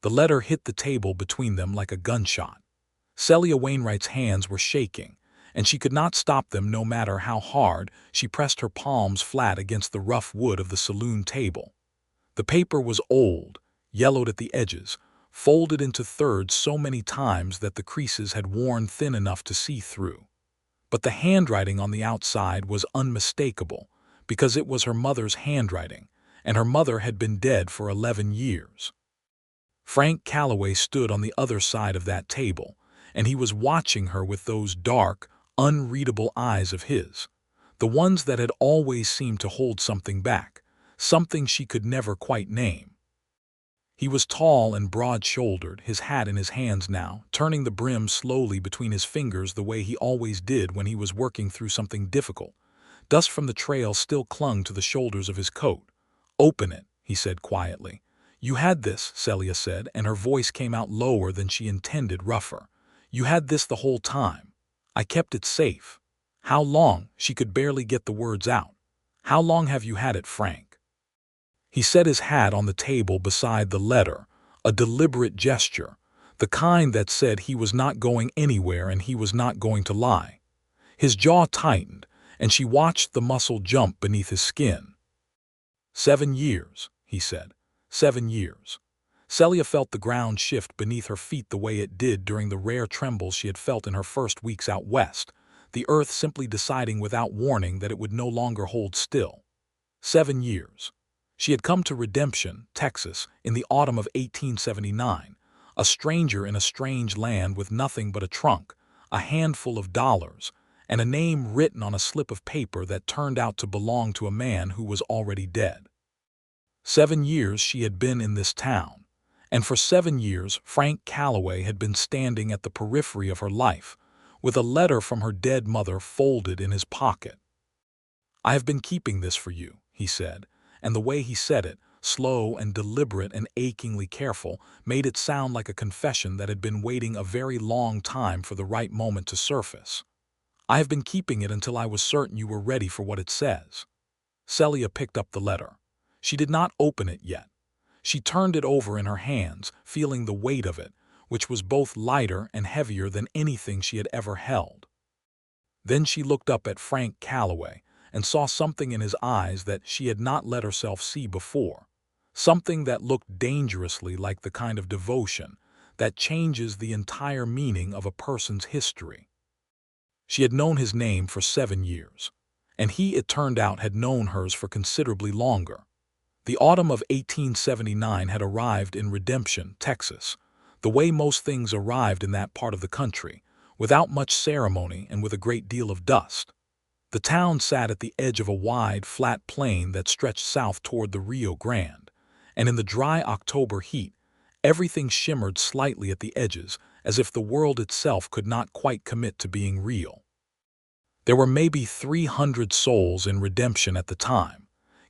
The letter hit the table between them like a gunshot. Celia Wainwright's hands were shaking, and she could not stop them no matter how hard she pressed her palms flat against the rough wood of the saloon table. The paper was old, yellowed at the edges, folded into thirds so many times that the creases had worn thin enough to see through. But the handwriting on the outside was unmistakable, because it was her mother's handwriting, and her mother had been dead for 11 years. Frank Calloway stood on the other side of that table, and he was watching her with those dark, unreadable eyes of his, the ones that had always seemed to hold something back, something she could never quite name. He was tall and broad-shouldered, his hat in his hands now, turning the brim slowly between his fingers the way he always did when he was working through something difficult. Dust from the trail still clung to the shoulders of his coat. "Open it," he said quietly. "You had this," Celia said, and her voice came out lower than she intended, rougher. "You had this the whole time. I kept it safe. How long?" She could barely get the words out. "How long have you had it, Frank?" He set his hat on the table beside the letter, a deliberate gesture, the kind that said he was not going anywhere and he was not going to lie. His jaw tightened, and she watched the muscle jump beneath his skin. 7 years, he said. 7 years. Celia felt the ground shift beneath her feet the way it did during the rare trembles she had felt in her first weeks out west, the earth simply deciding without warning that it would no longer hold still. 7 years. She had come to Redemption, Texas, in the autumn of 1879, a stranger in a strange land with nothing but a trunk, a handful of dollars, and a name written on a slip of paper that turned out to belong to a man who was already dead. 7 years she had been in this town, and for 7 years Frank Calloway had been standing at the periphery of her life, with a letter from her dead mother folded in his pocket. "I have been keeping this for you," he said, and the way he said it, slow and deliberate and achingly careful, made it sound like a confession that had been waiting a very long time for the right moment to surface. "I have been keeping it until I was certain you were ready for what it says." Celia picked up the letter. She did not open it yet. She turned it over in her hands, feeling the weight of it, which was both lighter and heavier than anything she had ever held. Then she looked up at Frank Calloway and saw something in his eyes that she had not let herself see before, something that looked dangerously like the kind of devotion that changes the entire meaning of a person's history. She had known his name for 7 years, and he, it turned out, had known hers for considerably longer. The autumn of 1879 had arrived in Redemption, Texas, the way most things arrived in that part of the country, without much ceremony and with a great deal of dust. The town sat at the edge of a wide, flat plain that stretched south toward the Rio Grande, and in the dry October heat, everything shimmered slightly at the edges, as if the world itself could not quite commit to being real. There were maybe 300 souls in Redemption at the time,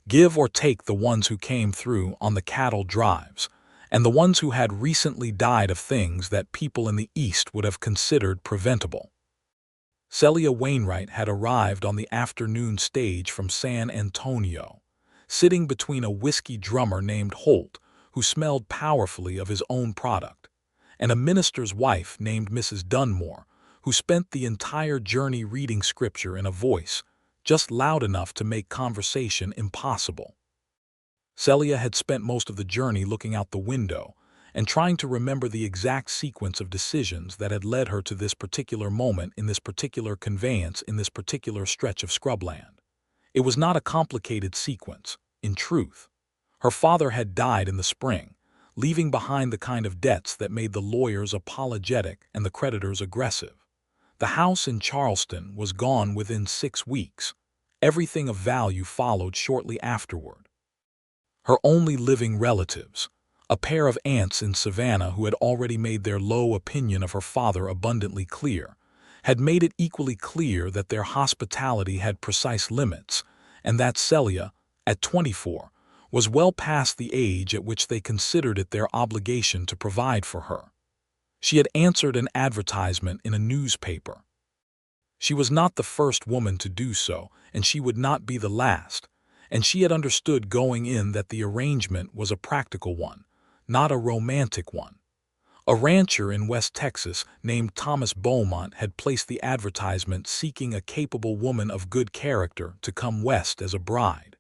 give or take the ones who came through on the cattle drives, and the ones who had recently died of things that people in the East would have considered preventable. Celia Wainwright had arrived on the afternoon stage from San Antonio, sitting between a whiskey drummer named Holt, who smelled powerfully of his own product, and a minister's wife named Mrs. Dunmore, who spent the entire journey reading scripture in a voice just loud enough to make conversation impossible. Celia had spent most of the journey looking out the window and trying to remember the exact sequence of decisions that had led her to this particular moment in this particular conveyance in this particular stretch of scrubland. It was not a complicated sequence, in truth. Her father had died in the spring, leaving behind the kind of debts that made the lawyers apologetic and the creditors aggressive. The house in Charleston was gone within 6 weeks. Everything of value followed shortly afterward. Her only living relatives, a pair of aunts in Savannah who had already made their low opinion of her father abundantly clear, had made it equally clear that their hospitality had precise limits, and that Celia, at 24, was well past the age at which they considered it their obligation to provide for her. She had answered an advertisement in a newspaper. She was not the first woman to do so, and she would not be the last, and she had understood going in that the arrangement was a practical one, not a romantic one. A rancher in West Texas named Thomas Beaumont had placed the advertisement seeking a capable woman of good character to come west as a bride.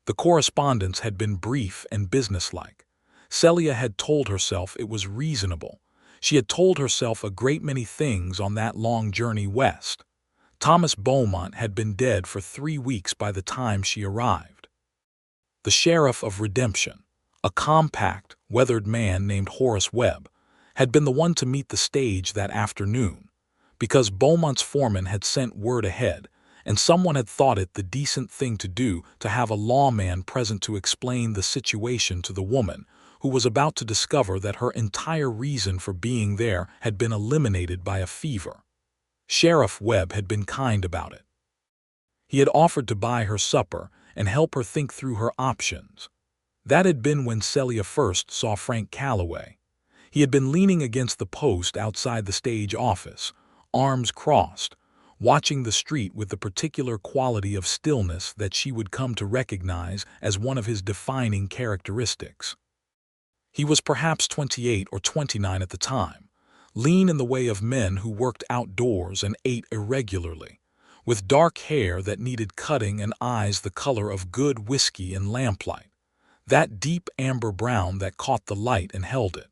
The correspondence had been brief and businesslike. Celia had told herself it was reasonable. She had told herself a great many things on that long journey west. Thomas Beaumont had been dead for 3 weeks by the time she arrived. The sheriff of Redemption, a compact, weathered man named Horace Webb, had been the one to meet the stage that afternoon, because Beaumont's foreman had sent word ahead, and someone had thought it the decent thing to do to have a lawman present to explain the situation to the woman, who was about to discover that her entire reason for being there had been eliminated by a fever. Sheriff Webb had been kind about it. He had offered to buy her supper and help her think through her options. That had been when Celia first saw Frank Calloway. He had been leaning against the post outside the stage office, arms crossed, watching the street with the particular quality of stillness that she would come to recognize as one of his defining characteristics. He was perhaps 28 or 29 at the time, lean in the way of men who worked outdoors and ate irregularly, with dark hair that needed cutting and eyes the color of good whiskey in lamplight, that deep amber brown that caught the light and held it.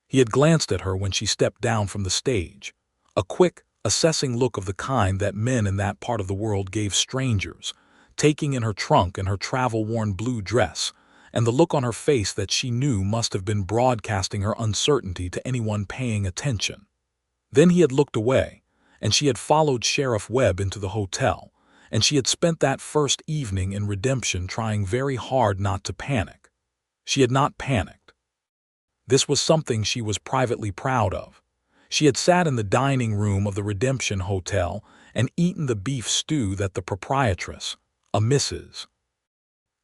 He had glanced at her when she stepped down from the stage, a quick, assessing look of the kind that men in that part of the world gave strangers, taking in her trunk and her travel-worn blue dress, and the look on her face that she knew must have been broadcasting her uncertainty to anyone paying attention. Then he had looked away, and she had followed Sheriff Webb into the hotel, and she had spent that first evening in Redemption trying very hard not to panic. She had not panicked. This was something she was privately proud of. She had sat in the dining room of the Redemption Hotel and eaten the beef stew that the proprietress, a Mrs.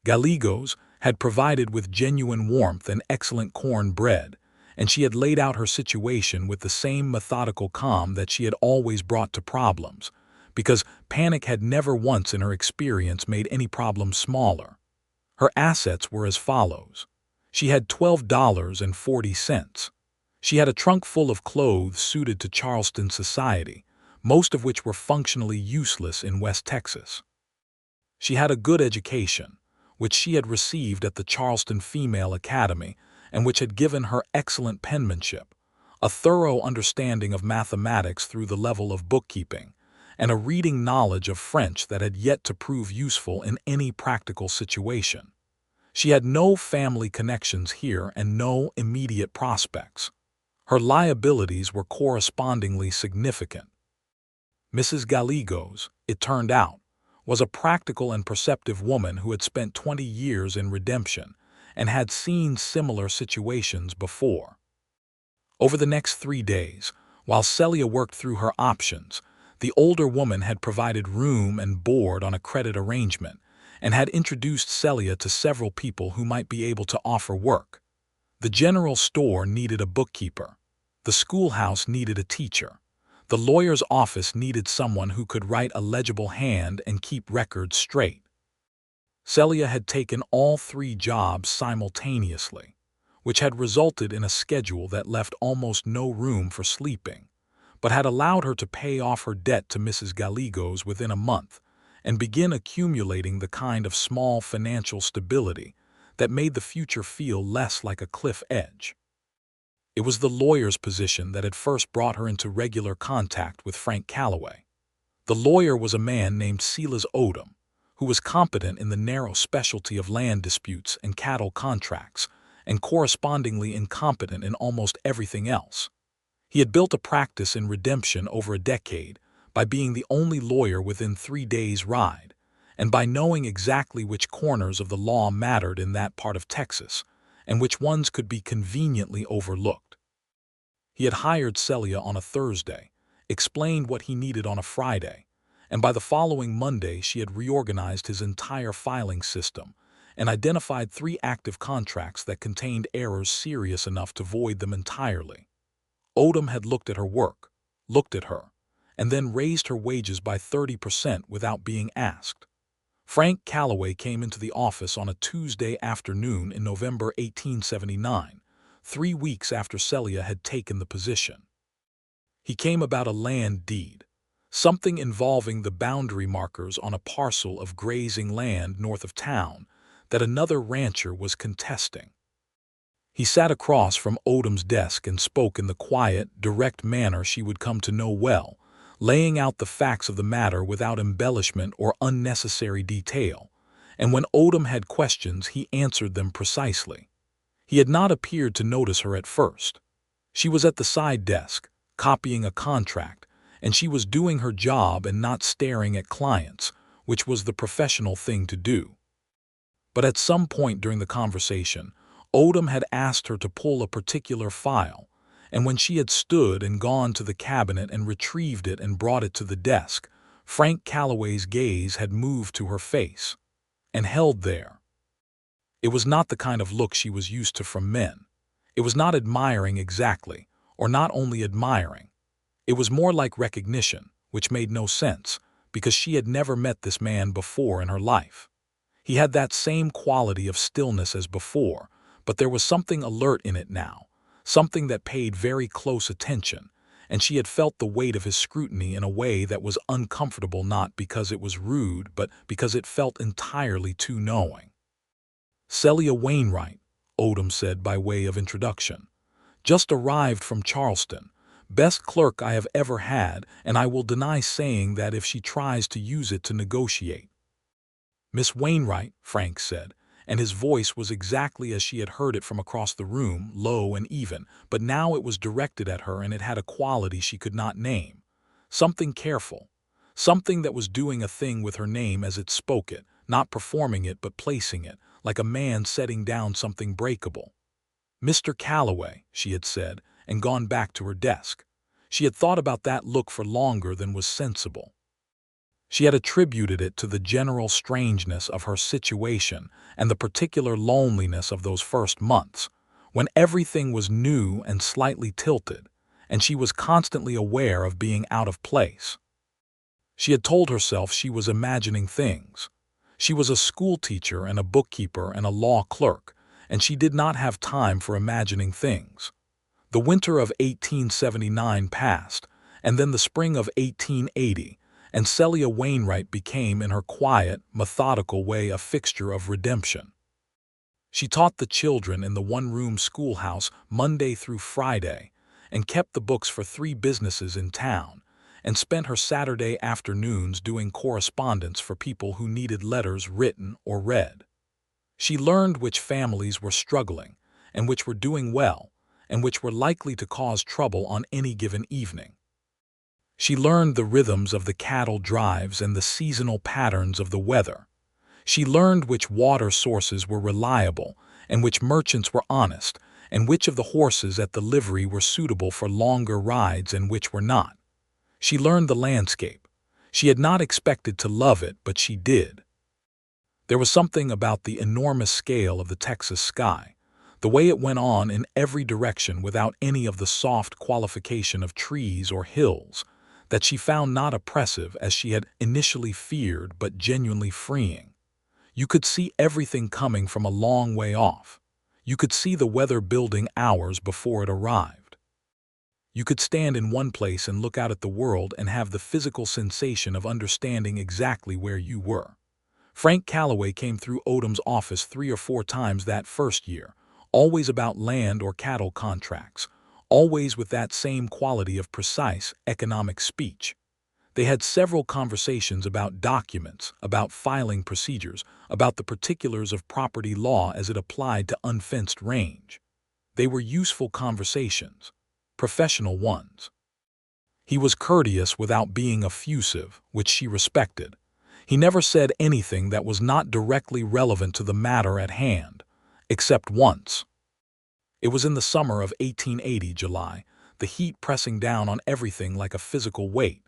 Gallegos, had provided with genuine warmth and excellent corn bread, and she had laid out her situation with the same methodical calm that she had always brought to problems, because panic had never once in her experience made any problem smaller. Her assets were as follows. She had $12.40. She had a trunk full of clothes suited to Charleston society, most of which were functionally useless in West Texas. She had a good education, which she had received at the Charleston Female Academy and which had given her excellent penmanship, a thorough understanding of mathematics through the level of bookkeeping, and a reading knowledge of French that had yet to prove useful in any practical situation. She had no family connections here and no immediate prospects. Her liabilities were correspondingly significant. Mrs. Gallegos, it turned out, was a practical and perceptive woman who had spent 20 years in Redemption and had seen similar situations before. Over the next 3 days, while Celia worked through her options, the older woman had provided room and board on a credit arrangement and had introduced Celia to several people who might be able to offer work. The general store needed a bookkeeper. The schoolhouse needed a teacher. The lawyer's office needed someone who could write a legible hand and keep records straight. Celia had taken all 3 jobs simultaneously, which had resulted in a schedule that left almost no room for sleeping, but had allowed her to pay off her debt to Mrs. Gallegos within a month and begin accumulating the kind of small financial stability that made the future feel less like a cliff edge. It was the lawyer's position that had first brought her into regular contact with Frank Calloway. The lawyer was a man named Silas Odom, who was competent in the narrow specialty of land disputes and cattle contracts, and correspondingly incompetent in almost everything else. He had built a practice in Redemption over a decade by being the only lawyer within 3 days' ride, and by knowing exactly which corners of the law mattered in that part of Texas, and which ones could be conveniently overlooked. He had hired Celia on a Thursday, explained what he needed on a Friday, and by the following Monday she had reorganized his entire filing system and identified 3 active contracts that contained errors serious enough to void them entirely. Odom had looked at her work, looked at her, and then raised her wages by 30% without being asked. Frank Calloway came into the office on a Tuesday afternoon in November 1879, 3 weeks after Celia had taken the position. He came about a land deed, something involving the boundary markers on a parcel of grazing land north of town that another rancher was contesting. He sat across from Odom's desk and spoke in the quiet, direct manner she would come to know well, laying out the facts of the matter without embellishment or unnecessary detail, and when Odom had questions he answered them precisely. He had not appeared to notice her at first. She was at the side desk, copying a contract, and she was doing her job and not staring at clients, which was the professional thing to do. But at some point during the conversation, Odom had asked her to pull a particular file, and when she had stood and gone to the cabinet and retrieved it and brought it to the desk, Frank Calloway's gaze had moved to her face, and held there. It was not the kind of look she was used to from men. It was not admiring exactly, or not only admiring. It was more like recognition, which made no sense, because she had never met this man before in her life. He had that same quality of stillness as before, but there was something alert in it now, something that paid very close attention, and she had felt the weight of his scrutiny in a way that was uncomfortable, not because it was rude, but because it felt entirely too knowing. "Celia Wainwright," Odom said by way of introduction. "Just arrived from Charleston. Best clerk I have ever had, and I will deny saying that if she tries to use it to negotiate." "Miss Wainwright," Frank said, and his voice was exactly as she had heard it from across the room, low and even, but now it was directed at her and it had a quality she could not name. Something careful. Something that was doing a thing with her name as it spoke it, not performing it but placing it, like a man setting down something breakable. "Mr. Calloway," she had said, and gone back to her desk. She had thought about that look for longer than was sensible. She had attributed it to the general strangeness of her situation and the particular loneliness of those first months, when everything was new and slightly tilted, and she was constantly aware of being out of place. She had told herself she was imagining things. She was a schoolteacher and a bookkeeper and a law clerk, and she did not have time for imagining things. The winter of 1879 passed, and then the spring of 1880, and Celia Wainwright became, in her quiet, methodical way, a fixture of redemption. She taught the children in the one-room schoolhouse Monday through Friday, and kept the books for 3 businesses in town, and spent her Saturday afternoons doing correspondence for people who needed letters written or read. She learned which families were struggling, and which were doing well, and which were likely to cause trouble on any given evening. She learned the rhythms of the cattle drives and the seasonal patterns of the weather. She learned which water sources were reliable and which merchants were honest, and which of the horses at the livery were suitable for longer rides and which were not. She learned the landscape. She had not expected to love it, but she did. There was something about the enormous scale of the Texas sky, the way it went on in every direction without any of the soft qualification of trees or hills, that she found not oppressive as she had initially feared, but genuinely freeing. You could see everything coming from a long way off. You could see the weather building hours before it arrived. You could stand in one place and look out at the world and have the physical sensation of understanding exactly where you were. Frank Calloway came through Odom's office 3 or 4 times that first year, always about land or cattle contracts, always with that same quality of precise, economic speech. They had several conversations about documents, about filing procedures, about the particulars of property law as it applied to unfenced range. They were useful conversations, professional ones. He was courteous without being effusive, which she respected. He never said anything that was not directly relevant to the matter at hand, except once. It was in the summer of 1880, July, the heat pressing down on everything like a physical weight.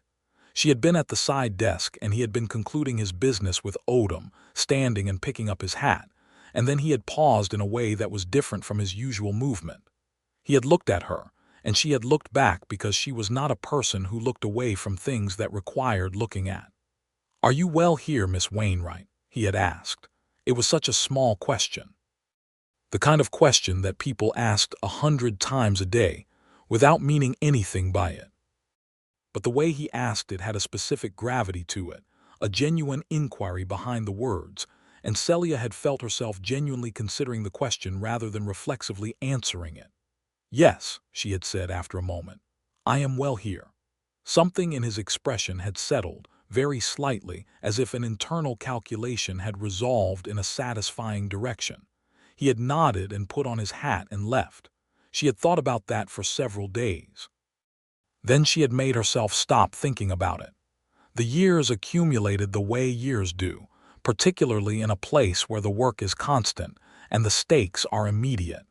She had been at the side desk and he had been concluding his business with Odom, standing and picking up his hat, and then he had paused in a way that was different from his usual movement. He had looked at her, and she had looked back because she was not a person who looked away from things that required looking at. "Are you well here, Miss Wainwright?" he had asked. It was such a small question. The kind of question that people asked 100 times a day, without meaning anything by it. But the way he asked it had a specific gravity to it, a genuine inquiry behind the words, and Celia had felt herself genuinely considering the question rather than reflexively answering it. "Yes," she had said after a moment, "I am well here." Something in his expression had settled, very slightly, as if an internal calculation had resolved in a satisfying direction. He had nodded and put on his hat and left. She had thought about that for several days. Then she had made herself stop thinking about it. The years accumulated the way years do, particularly in a place where the work is constant and the stakes are immediate.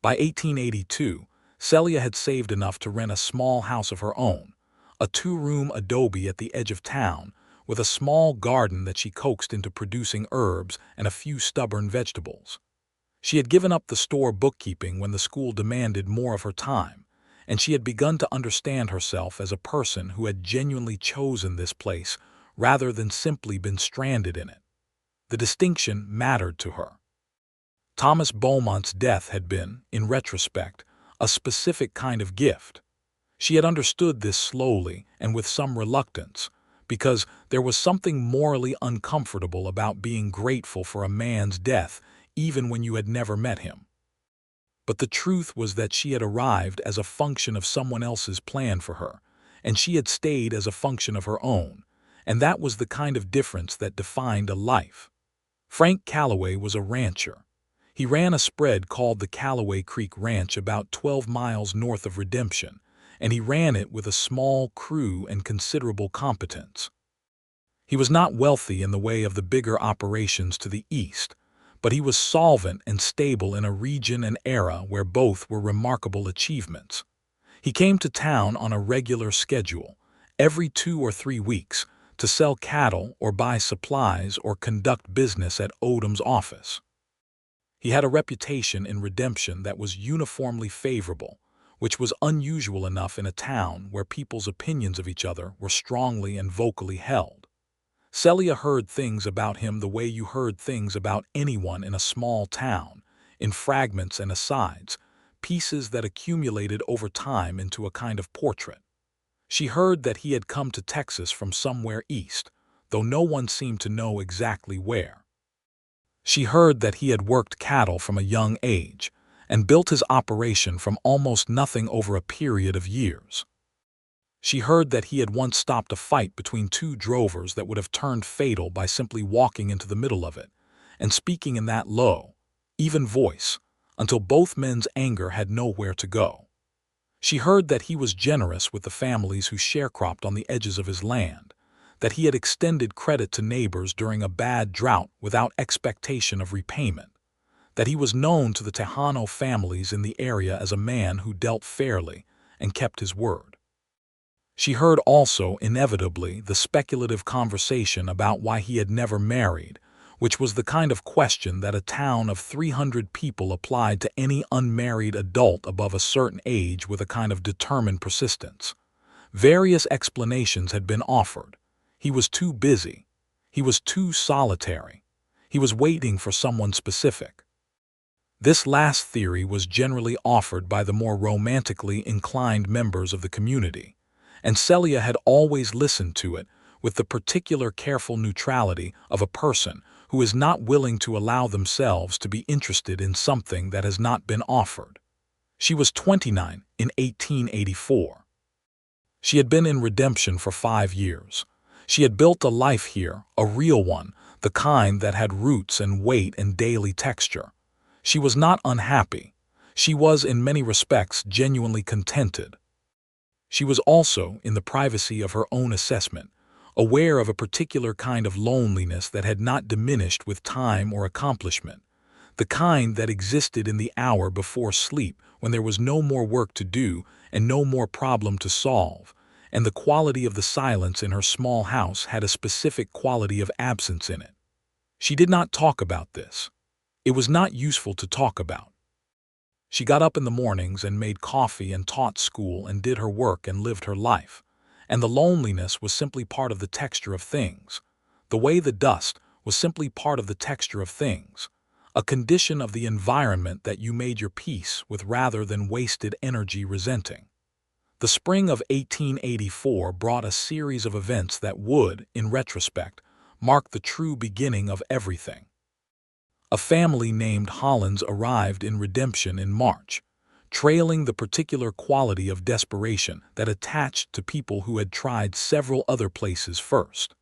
By 1882, Celia had saved enough to rent a small house of her own, a 2-room adobe at the edge of town, with a small garden that she coaxed into producing herbs and a few stubborn vegetables. She had given up the store bookkeeping when the school demanded more of her time, and she had begun to understand herself as a person who had genuinely chosen this place rather than simply been stranded in it. The distinction mattered to her. Thomas Beaumont's death had been, in retrospect, a specific kind of gift. She had understood this slowly and with some reluctance, because there was something morally uncomfortable about being grateful for a man's death even when you had never met him. But the truth was that she had arrived as a function of someone else's plan for her, and she had stayed as a function of her own, and that was the kind of difference that defined a life. Frank Calloway was a rancher. He ran a spread called the Calloway Creek Ranch about 12 miles north of Redemption, and he ran it with a small crew and considerable competence. He was not wealthy in the way of the bigger operations to the east, but he was solvent and stable in a region and era where both were remarkable achievements. He came to town on a regular schedule, every 2 or 3 weeks, to sell cattle or buy supplies or conduct business at Odom's office. He had a reputation in Redemption that was uniformly favorable, which was unusual enough in a town where people's opinions of each other were strongly and vocally held. Celia heard things about him the way you heard things about anyone in a small town, in fragments and asides, pieces that accumulated over time into a kind of portrait. She heard that he had come to Texas from somewhere east, though no one seemed to know exactly where. She heard that he had worked cattle from a young age and built his operation from almost nothing over a period of years. She heard that he had once stopped a fight between 2 drovers that would have turned fatal by simply walking into the middle of it and speaking in that low, even voice, until both men's anger had nowhere to go. She heard that he was generous with the families who sharecropped on the edges of his land, that he had extended credit to neighbors during a bad drought without expectation of repayment, that he was known to the Tejano families in the area as a man who dealt fairly and kept his word. She heard also, inevitably, the speculative conversation about why he had never married, which was the kind of question that a town of 300 people applied to any unmarried adult above a certain age with a kind of determined persistence. Various explanations had been offered. He was too busy. He was too solitary. He was waiting for someone specific. This last theory was generally offered by the more romantically inclined members of the community, and Celia had always listened to it with the particular careful neutrality of a person who is not willing to allow themselves to be interested in something that has not been offered. She was 29 in 1884. She had been in Redemption for 5 years. She had built a life here, a real one, the kind that had roots and weight and daily texture. She was not unhappy. She was, in many respects, genuinely contented. She was also, in the privacy of her own assessment, aware of a particular kind of loneliness that had not diminished with time or accomplishment, the kind that existed in the hour before sleep when there was no more work to do and no more problem to solve, and the quality of the silence in her small house had a specific quality of absence in it. She did not talk about this. It was not useful to talk about. She got up in the mornings and made coffee and taught school and did her work and lived her life, and the loneliness was simply part of the texture of things, the way the dust, was simply part of the texture of things, a condition of the environment that you made your peace with rather than wasted energy resenting. The spring of 1884 brought a series of events that would, in retrospect, mark the true beginning of everything. A family named Hollins arrived in Redemption in March, trailing the particular quality of desperation that attached to people who had tried several other places first.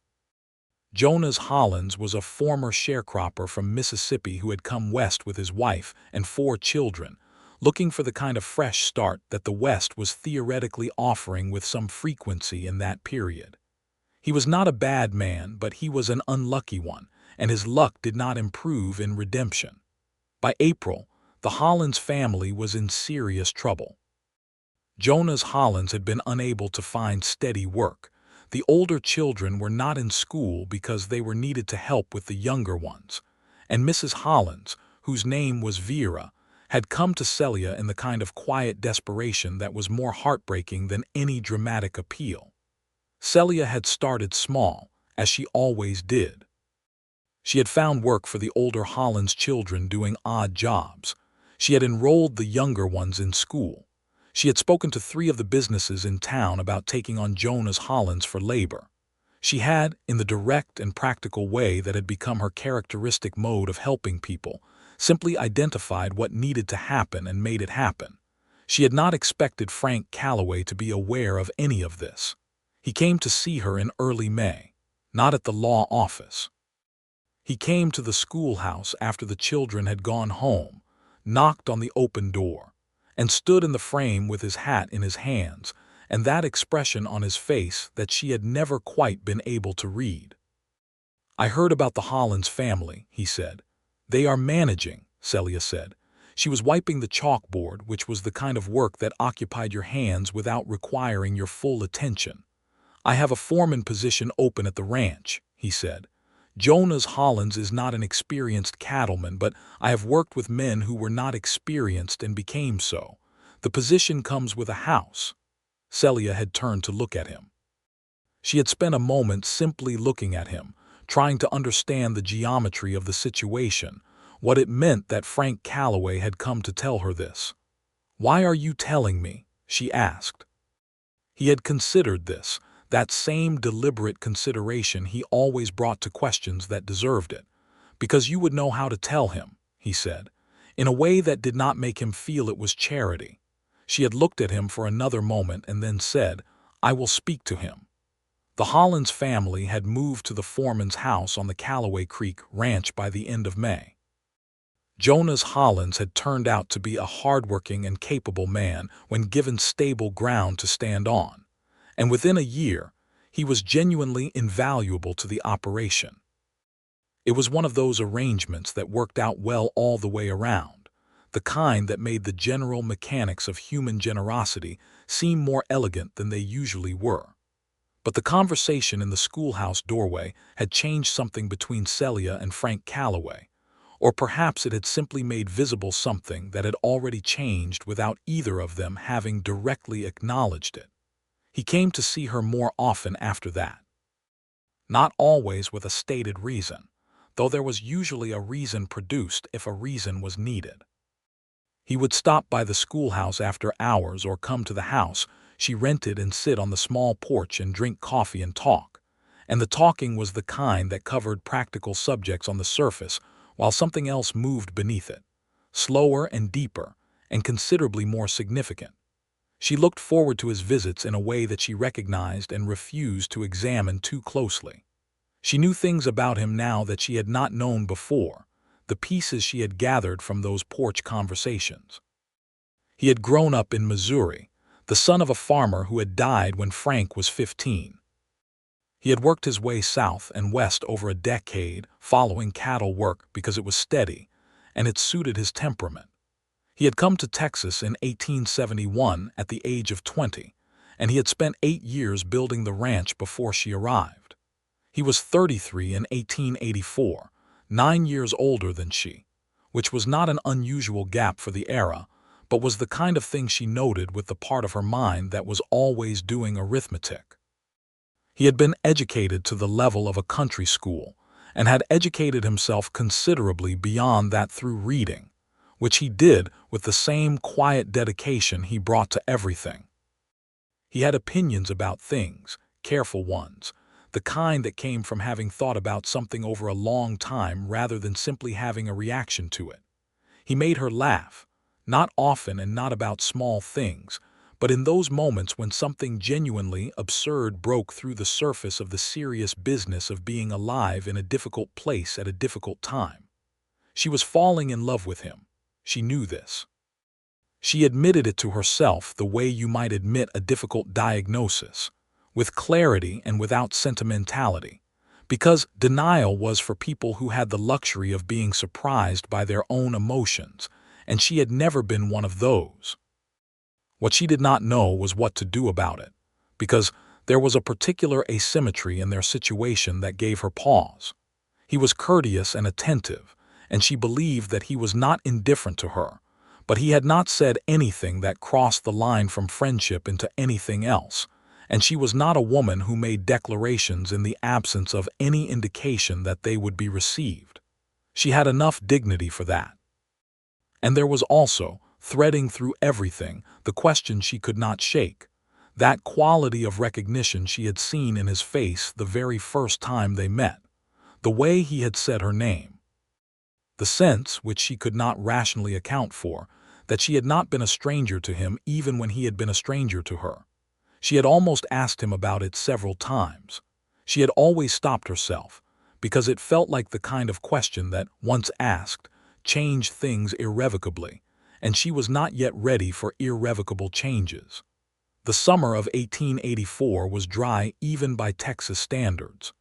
Jonas Hollins was a former sharecropper from Mississippi who had come west with his wife and 4 children, looking for the kind of fresh start that the West was theoretically offering with some frequency in that period. He was not a bad man, but he was an unlucky one, and his luck did not improve in Redemption. By April, the Hollins family was in serious trouble. Jonas Hollins had been unable to find steady work. The older children were not in school because they were needed to help with the younger ones, and Mrs. Hollins, whose name was Vera, had come to Celia in the kind of quiet desperation that was more heartbreaking than any dramatic appeal. Celia had started small, as she always did. She had found work for the older Hollins children doing odd jobs. She had enrolled the younger ones in school. She had spoken to 3 of the businesses in town about taking on Jonas Hollins for labor. She had, in the direct and practical way that had become her characteristic mode of helping people, simply identified what needed to happen and made it happen. She had not expected Frank Calloway to be aware of any of this. He came to see her in early May, not at the law office. He came to the schoolhouse after the children had gone home, knocked on the open door, and stood in the frame with his hat in his hands and that expression on his face that she had never quite been able to read. "I heard about the Hollins family," he said. "They are managing," Celia said. She was wiping the chalkboard, which was the kind of work that occupied your hands without requiring your full attention. "I have a foreman position open at the ranch," he said. "Jonas Hollins is not an experienced cattleman, but I have worked with men who were not experienced and became so. The position comes with a house." Celia had turned to look at him. She had spent a moment simply looking at him, trying to understand the geometry of the situation, what it meant that Frank Calloway had come to tell her this. "Why are you telling me?" she asked. He had considered this, that same deliberate consideration he always brought to questions that deserved it. "Because you would know how to tell him," he said, in a way that did not make him feel it was charity. She had looked at him for another moment and then said, "I will speak to him." The Hollins family had moved to the foreman's house on the Calloway Creek ranch by the end of May. Jonas Hollins had turned out to be a hardworking and capable man when given stable ground to stand on, and within a year, he was genuinely invaluable to the operation. It was one of those arrangements that worked out well all the way around, the kind that made the general mechanics of human generosity seem more elegant than they usually were. But the conversation in the schoolhouse doorway had changed something between Celia and Frank Calloway, or perhaps it had simply made visible something that had already changed without either of them having directly acknowledged it. He came to see her more often after that. Not always with a stated reason, though there was usually a reason produced if a reason was needed. He would stop by the schoolhouse after hours or come to the house she rented and sit on the small porch and drink coffee and talk. And the talking was the kind that covered practical subjects on the surface while something else moved beneath it, slower and deeper and considerably more significant. She looked forward to his visits in a way that she recognized and refused to examine too closely. She knew things about him now that she had not known before, the pieces she had gathered from those porch conversations. He had grown up in Missouri, the son of a farmer who had died when Frank was 15. He had worked his way south and west over a decade, following cattle work because it was steady, and it suited his temperament. He had come to Texas in 1871 at the age of 20, and he had spent 8 years building the ranch before she arrived. He was 33 in 1884, 9 years older than she, which was not an unusual gap for the era, but was the kind of thing she noted with the part of her mind that was always doing arithmetic. He had been educated to the level of a country school, and had educated himself considerably beyond that through reading, which he did with the same quiet dedication he brought to everything. He had opinions about things, careful ones, the kind that came from having thought about something over a long time rather than simply having a reaction to it. He made her laugh, not often and not about small things, but in those moments when something genuinely absurd broke through the surface of the serious business of being alive in a difficult place at a difficult time. She was falling in love with him. She knew this. She admitted it to herself the way you might admit a difficult diagnosis, with clarity and without sentimentality, because denial was for people who had the luxury of being surprised by their own emotions, and she had never been one of those. What she did not know was what to do about it, because there was a particular asymmetry in their situation that gave her pause. He was courteous and attentive, and she believed that he was not indifferent to her, but he had not said anything that crossed the line from friendship into anything else, and she was not a woman who made declarations in the absence of any indication that they would be received. She had enough dignity for that. And there was also, threading through everything, the question she could not shake, that quality of recognition she had seen in his face the very first time they met, the way he had said her name. The sense, which she could not rationally account for, that she had not been a stranger to him even when he had been a stranger to her. She had almost asked him about it several times. She had always stopped herself, because it felt like the kind of question that, once asked, changed things irrevocably, and she was not yet ready for irrevocable changes. The summer of 1884 was dry even by Texas standards.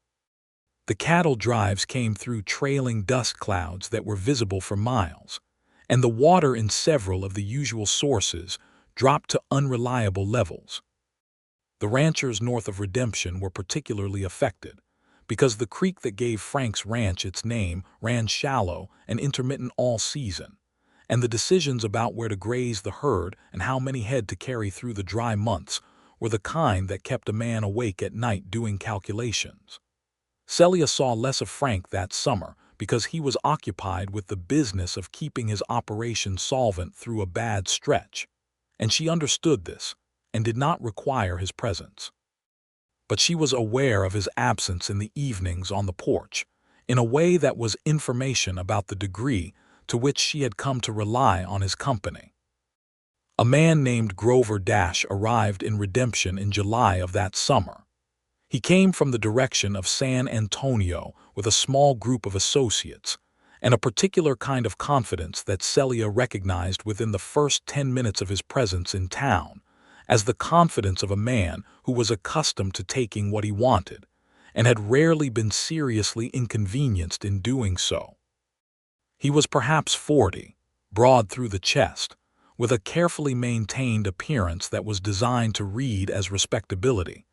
The cattle drives came through trailing dust clouds that were visible for miles, and the water in several of the usual sources dropped to unreliable levels. The ranchers north of Redemption were particularly affected, because the creek that gave Frank's ranch its name ran shallow and intermittent all season, and the decisions about where to graze the herd and how many head to carry through the dry months were the kind that kept a man awake at night doing calculations. Celia saw less of Frank that summer because he was occupied with the business of keeping his operation solvent through a bad stretch, and she understood this and did not require his presence. But she was aware of his absence in the evenings on the porch, in a way that was information about the degree to which she had come to rely on his company. A man named Grover Dash arrived in Redemption in July of that summer. He came from the direction of San Antonio with a small group of associates, and a particular kind of confidence that Celia recognized within the first 10 minutes of his presence in town, as the confidence of a man who was accustomed to taking what he wanted, and had rarely been seriously inconvenienced in doing so. He was perhaps 40, broad through the chest, with a carefully maintained appearance that was designed to read as respectability,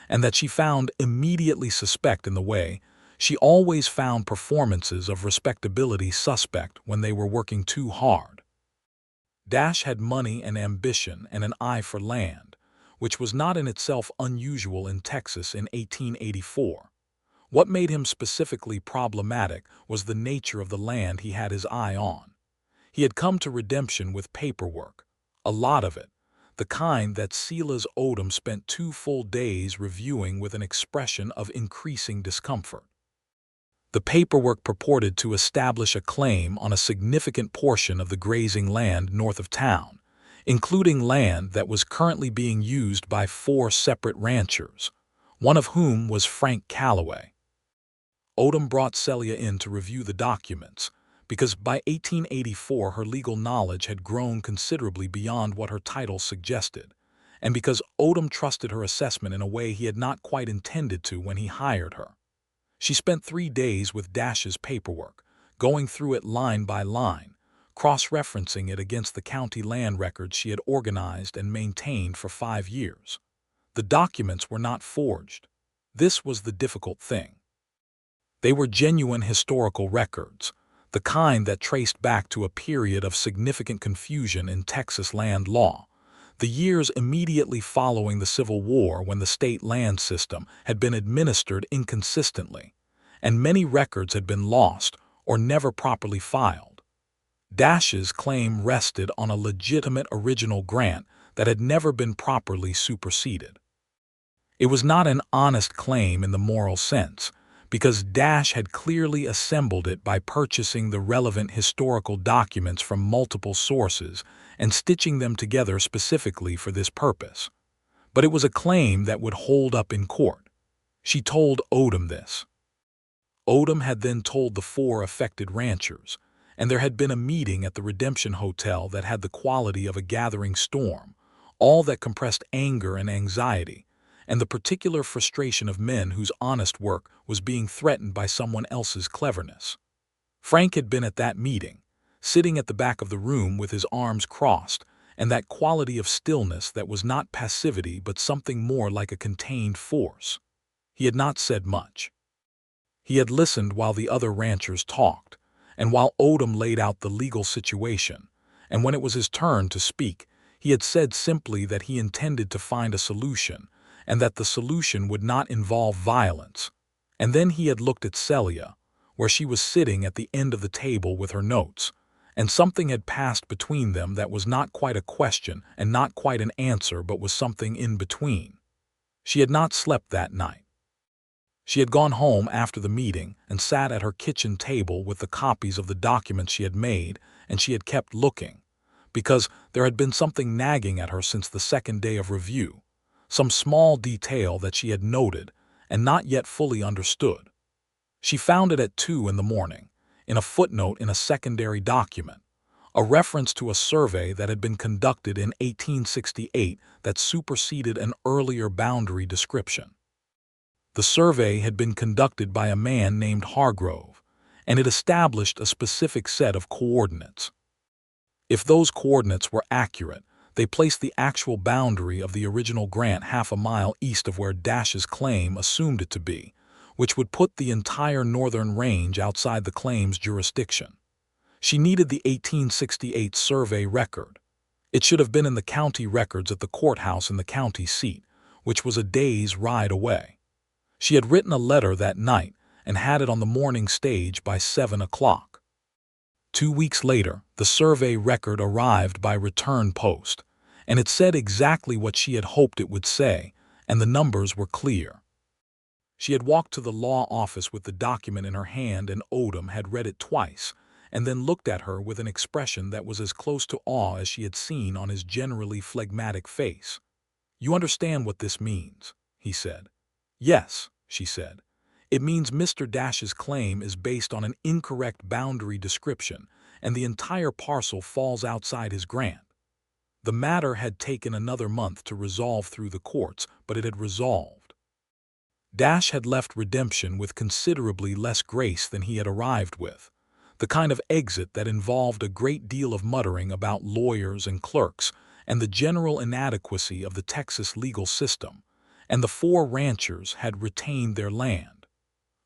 and that she found immediately suspect in the way she always found performances of respectability suspect when they were working too hard. Dash had money and ambition and an eye for land, which was not in itself unusual in Texas in 1884. What made him specifically problematic was the nature of the land he had his eye on. He had come to Redemption with paperwork, a lot of it, the kind that Silas Odom spent 2 full days reviewing with an expression of increasing discomfort. The paperwork purported to establish a claim on a significant portion of the grazing land north of town, including land that was currently being used by 4 separate ranchers, one of whom was Frank Calloway. Odom brought Celia in to review the documents, because by 1884 her legal knowledge had grown considerably beyond what her title suggested, and because Odom trusted her assessment in a way he had not quite intended to when he hired her. She spent 3 days with Dash's paperwork, going through it line by line, cross-referencing it against the county land records she had organized and maintained for 5 years. The documents were not forged. This was the difficult thing. They were genuine historical records, the kind that traced back to a period of significant confusion in Texas land law, the years immediately following the Civil War when the state land system had been administered inconsistently, and many records had been lost or never properly filed. Dash's claim rested on a legitimate original grant that had never been properly superseded. It was not an honest claim in the moral sense, because Dash had clearly assembled it by purchasing the relevant historical documents from multiple sources and stitching them together specifically for this purpose. But it was a claim that would hold up in court. She told Odom this. Odom had then told the 4 affected ranchers, and there had been a meeting at the Redemption Hotel that had the quality of a gathering storm, all that compressed anger and anxiety, and the particular frustration of men whose honest work was being threatened by someone else's cleverness. Frank had been at that meeting, sitting at the back of the room with his arms crossed, and that quality of stillness that was not passivity but something more like a contained force. He had not said much. He had listened while the other ranchers talked, and while Odom laid out the legal situation, and when it was his turn to speak, he had said simply that he intended to find a solution, and that the solution would not involve violence. And then he had looked at Celia, where she was sitting at the end of the table with her notes, and something had passed between them that was not quite a question and not quite an answer but was something in between. She had not slept that night. She had gone home after the meeting and sat at her kitchen table with the copies of the documents she had made, and she had kept looking, because there had been something nagging at her since the second day of review, some small detail that she had noted and not yet fully understood. She found it at 2 in the morning, in a footnote in a secondary document, a reference to a survey that had been conducted in 1868 that superseded an earlier boundary description. The survey had been conducted by a man named Hargrove, and it established a specific set of coordinates. If those coordinates were accurate, they placed the actual boundary of the original grant half a mile east of where Dash's claim assumed it to be, which would put the entire northern range outside the claim's jurisdiction. She needed the 1868 survey record. It should have been in the county records at the courthouse in the county seat, which was a day's ride away. She had written a letter that night and had it on the morning stage by 7 o'clock. 2 weeks later, the survey record arrived by return post, and it said exactly what she had hoped it would say, and the numbers were clear. She had walked to the law office with the document in her hand, and Odom had read it twice, and then looked at her with an expression that was as close to awe as she had seen on his generally phlegmatic face. "You understand what this means," he said. "Yes," she said. "It means Mr. Dash's claim is based on an incorrect boundary description, and the entire parcel falls outside his grant." The matter had taken another month to resolve through the courts, but it had resolved. Dash had left Redemption with considerably less grace than he had arrived with, the kind of exit that involved a great deal of muttering about lawyers and clerks and the general inadequacy of the Texas legal system, and the 4 ranchers had retained their land.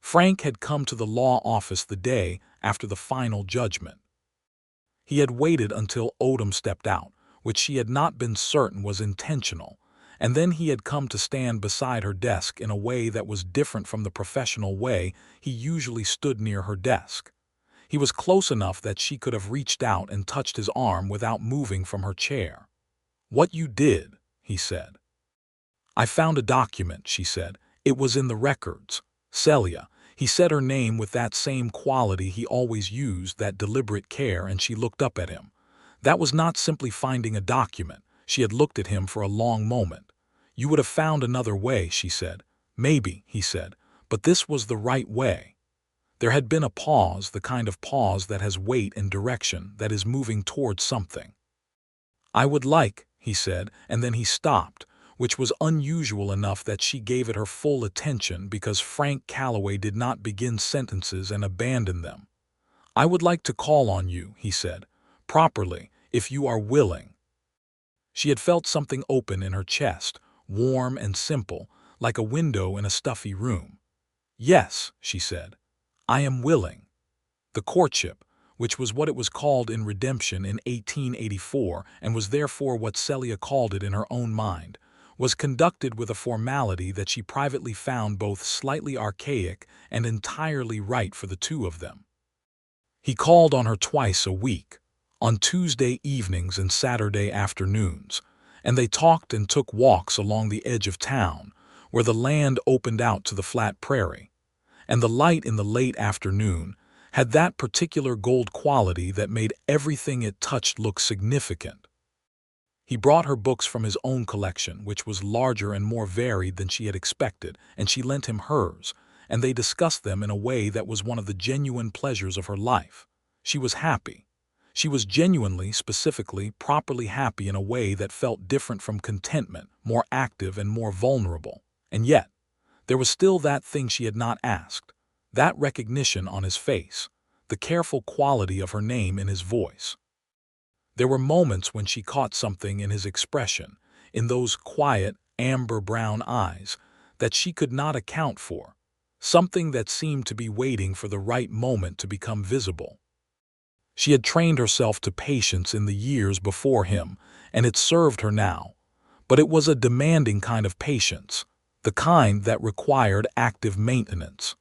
Frank had come to the law office the day after the final judgment. He had waited until Odom stepped out, which she had not been certain was intentional, and then he had come to stand beside her desk in a way that was different from the professional way he usually stood near her desk. He was close enough that she could have reached out and touched his arm without moving from her chair. "What you did," he said. "I found a document," she said. "It was in the records. Celia." He said her name with that same quality he always used, that deliberate care, and she looked up at him. That was not simply finding a document. She had looked at him for a long moment. "You would have found another way," she said. "Maybe," he said, "but this was the right way." There had been a pause, the kind of pause that has weight and direction, that is moving towards something. "I would like," he said, and then he stopped, which was unusual enough that she gave it her full attention, because Frank Calloway did not begin sentences and abandon them. "I would like to call on you," he said, "properly, if you are willing." She had felt something open in her chest, warm and simple, like a window in a stuffy room. "Yes," she said, "I am willing." The courtship, which was what it was called in Redemption in 1884 and was therefore what Celia called it in her own mind, was conducted with a formality that she privately found both slightly archaic and entirely right for the two of them. He called on her twice a week, on Tuesday evenings and Saturday afternoons, and they talked and took walks along the edge of town, where the land opened out to the flat prairie, and the light in the late afternoon had that particular gold quality that made everything it touched look significant. He brought her books from his own collection, which was larger and more varied than she had expected, and she lent him hers, and they discussed them in a way that was one of the genuine pleasures of her life. She was happy. She was genuinely, specifically, properly happy in a way that felt different from contentment, more active and more vulnerable. And yet, there was still that thing she had not asked, that recognition on his face, the careful quality of her name in his voice. There were moments when she caught something in his expression, in those quiet, amber-brown eyes, that she could not account for, something that seemed to be waiting for the right moment to become visible. She had trained herself to patience in the years before him, and it served her now, but it was a demanding kind of patience, the kind that required active maintenance.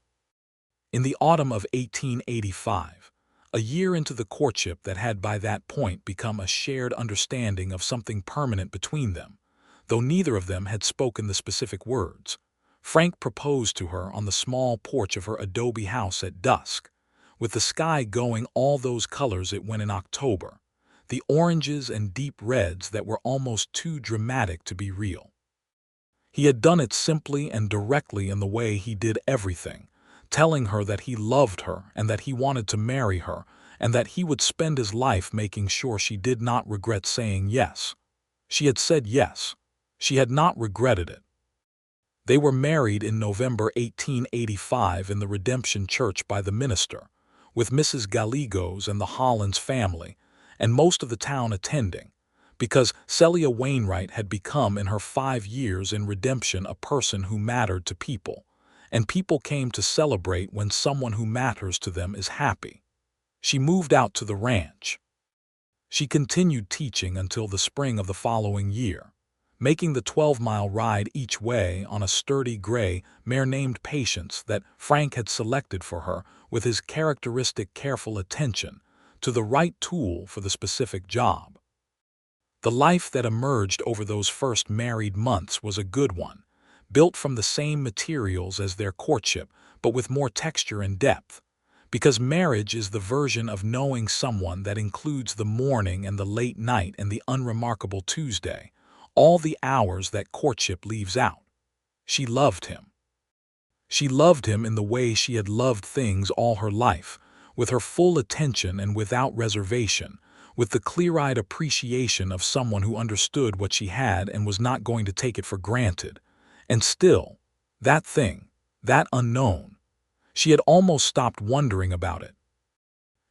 In the autumn of 1885, a year into the courtship that had by that point become a shared understanding of something permanent between them, though neither of them had spoken the specific words, Frank proposed to her on the small porch of her adobe house at dusk, with the sky going all those colors it went in October, the oranges and deep reds that were almost too dramatic to be real. He had done it simply and directly in the way he did everything, telling her that he loved her and that he wanted to marry her and that he would spend his life making sure she did not regret saying yes. She had said yes. She had not regretted it. They were married in November 1885 in the Redemption Church by the minister, with Mrs. Gallegos and the Hollins family, and most of the town attending, because Celia Wainwright had become in her 5 years in Redemption a person who mattered to people, and people came to celebrate when someone who matters to them is happy. She moved out to the ranch. She continued teaching until the spring of the following year, making the 12-mile ride each way on a sturdy gray mare named Patience that Frank had selected for her with his characteristic careful attention to the right tool for the specific job. The life that emerged over those first married months was a good one, built from the same materials as their courtship, but with more texture and depth, because marriage is the version of knowing someone that includes the morning and the late night and the unremarkable Tuesday, all the hours that courtship leaves out. She loved him. She loved him in the way she had loved things all her life, with her full attention and without reservation, with the clear-eyed appreciation of someone who understood what she had and was not going to take it for granted. And still, that thing, that unknown, she had almost stopped wondering about it.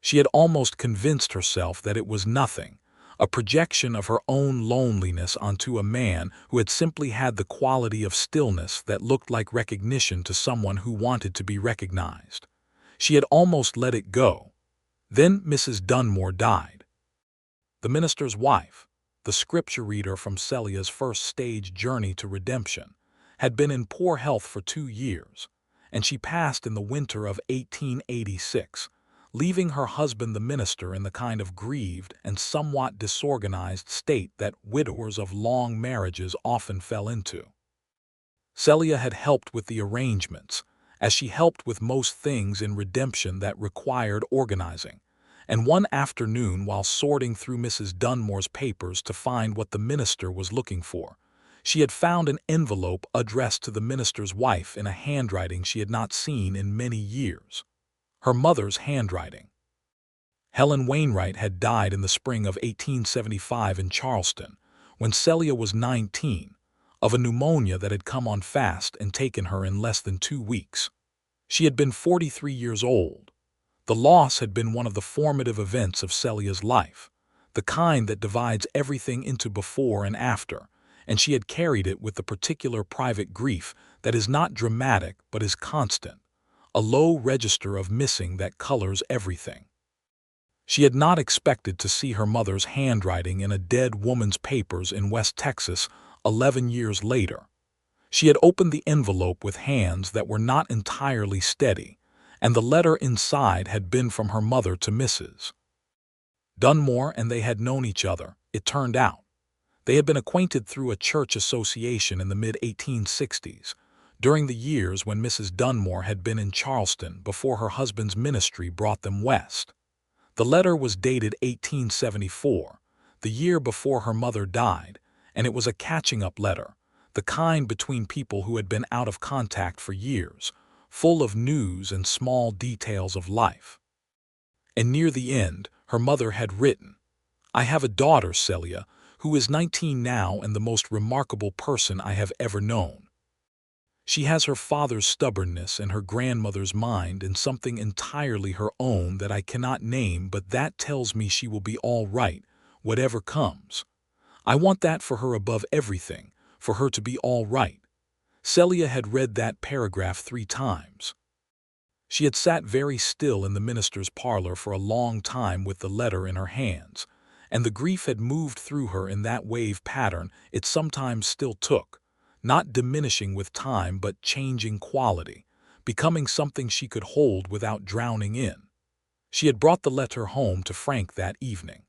She had almost convinced herself that it was nothing, a projection of her own loneliness onto a man who had simply had the quality of stillness that looked like recognition to someone who wanted to be recognized. She had almost let it go. Then Mrs. Dunmore died. The minister's wife, the scripture reader from Celia's first stage journey to redemption, had been in poor health for 2 years, and she passed in the winter of 1886, leaving her husband the minister in the kind of grieved and somewhat disorganized state that widowers of long marriages often fell into. Celia had helped with the arrangements, as she helped with most things in redemption that required organizing, and one afternoon while sorting through Mrs. Dunmore's papers to find what the minister was looking for, she had found an envelope addressed to the minister's wife in a handwriting she had not seen in many years. Her mother's handwriting. Helen Wainwright had died in the spring of 1875 in Charleston, when Celia was 19, of a pneumonia that had come on fast and taken her in less than 2 weeks. She had been 43 years old. The loss had been one of the formative events of Celia's life, the kind that divides everything into before and after, and she had carried it with the particular private grief that is not dramatic but is constant, a low register of missing that colors everything. She had not expected to see her mother's handwriting in a dead woman's papers in West Texas 11 years later. She had opened the envelope with hands that were not entirely steady, and the letter inside had been from her mother to Mrs. Dunmore, and they had known each other, it turned out. They had been acquainted through a church association in the mid-1860s, during the years when Mrs. Dunmore had been in Charleston before her husband's ministry brought them west. The letter was dated 1874, the year before her mother died, and it was a catching-up letter, the kind between people who had been out of contact for years, full of news and small details of life. And near the end, her mother had written, "I have a daughter, Celia, who is 19 now and the most remarkable person I have ever known. She has her father's stubbornness and her grandmother's mind and something entirely her own that I cannot name, but that tells me she will be all right, whatever comes. I want that for her above everything, for her to be all right." Celia had read that paragraph 3 times. She had sat very still in the minister's parlor for a long time with the letter in her hands, and the grief had moved through her in that wave pattern it sometimes still took, not diminishing with time but changing quality, becoming something she could hold without drowning in. She had brought the letter home to Frank that evening.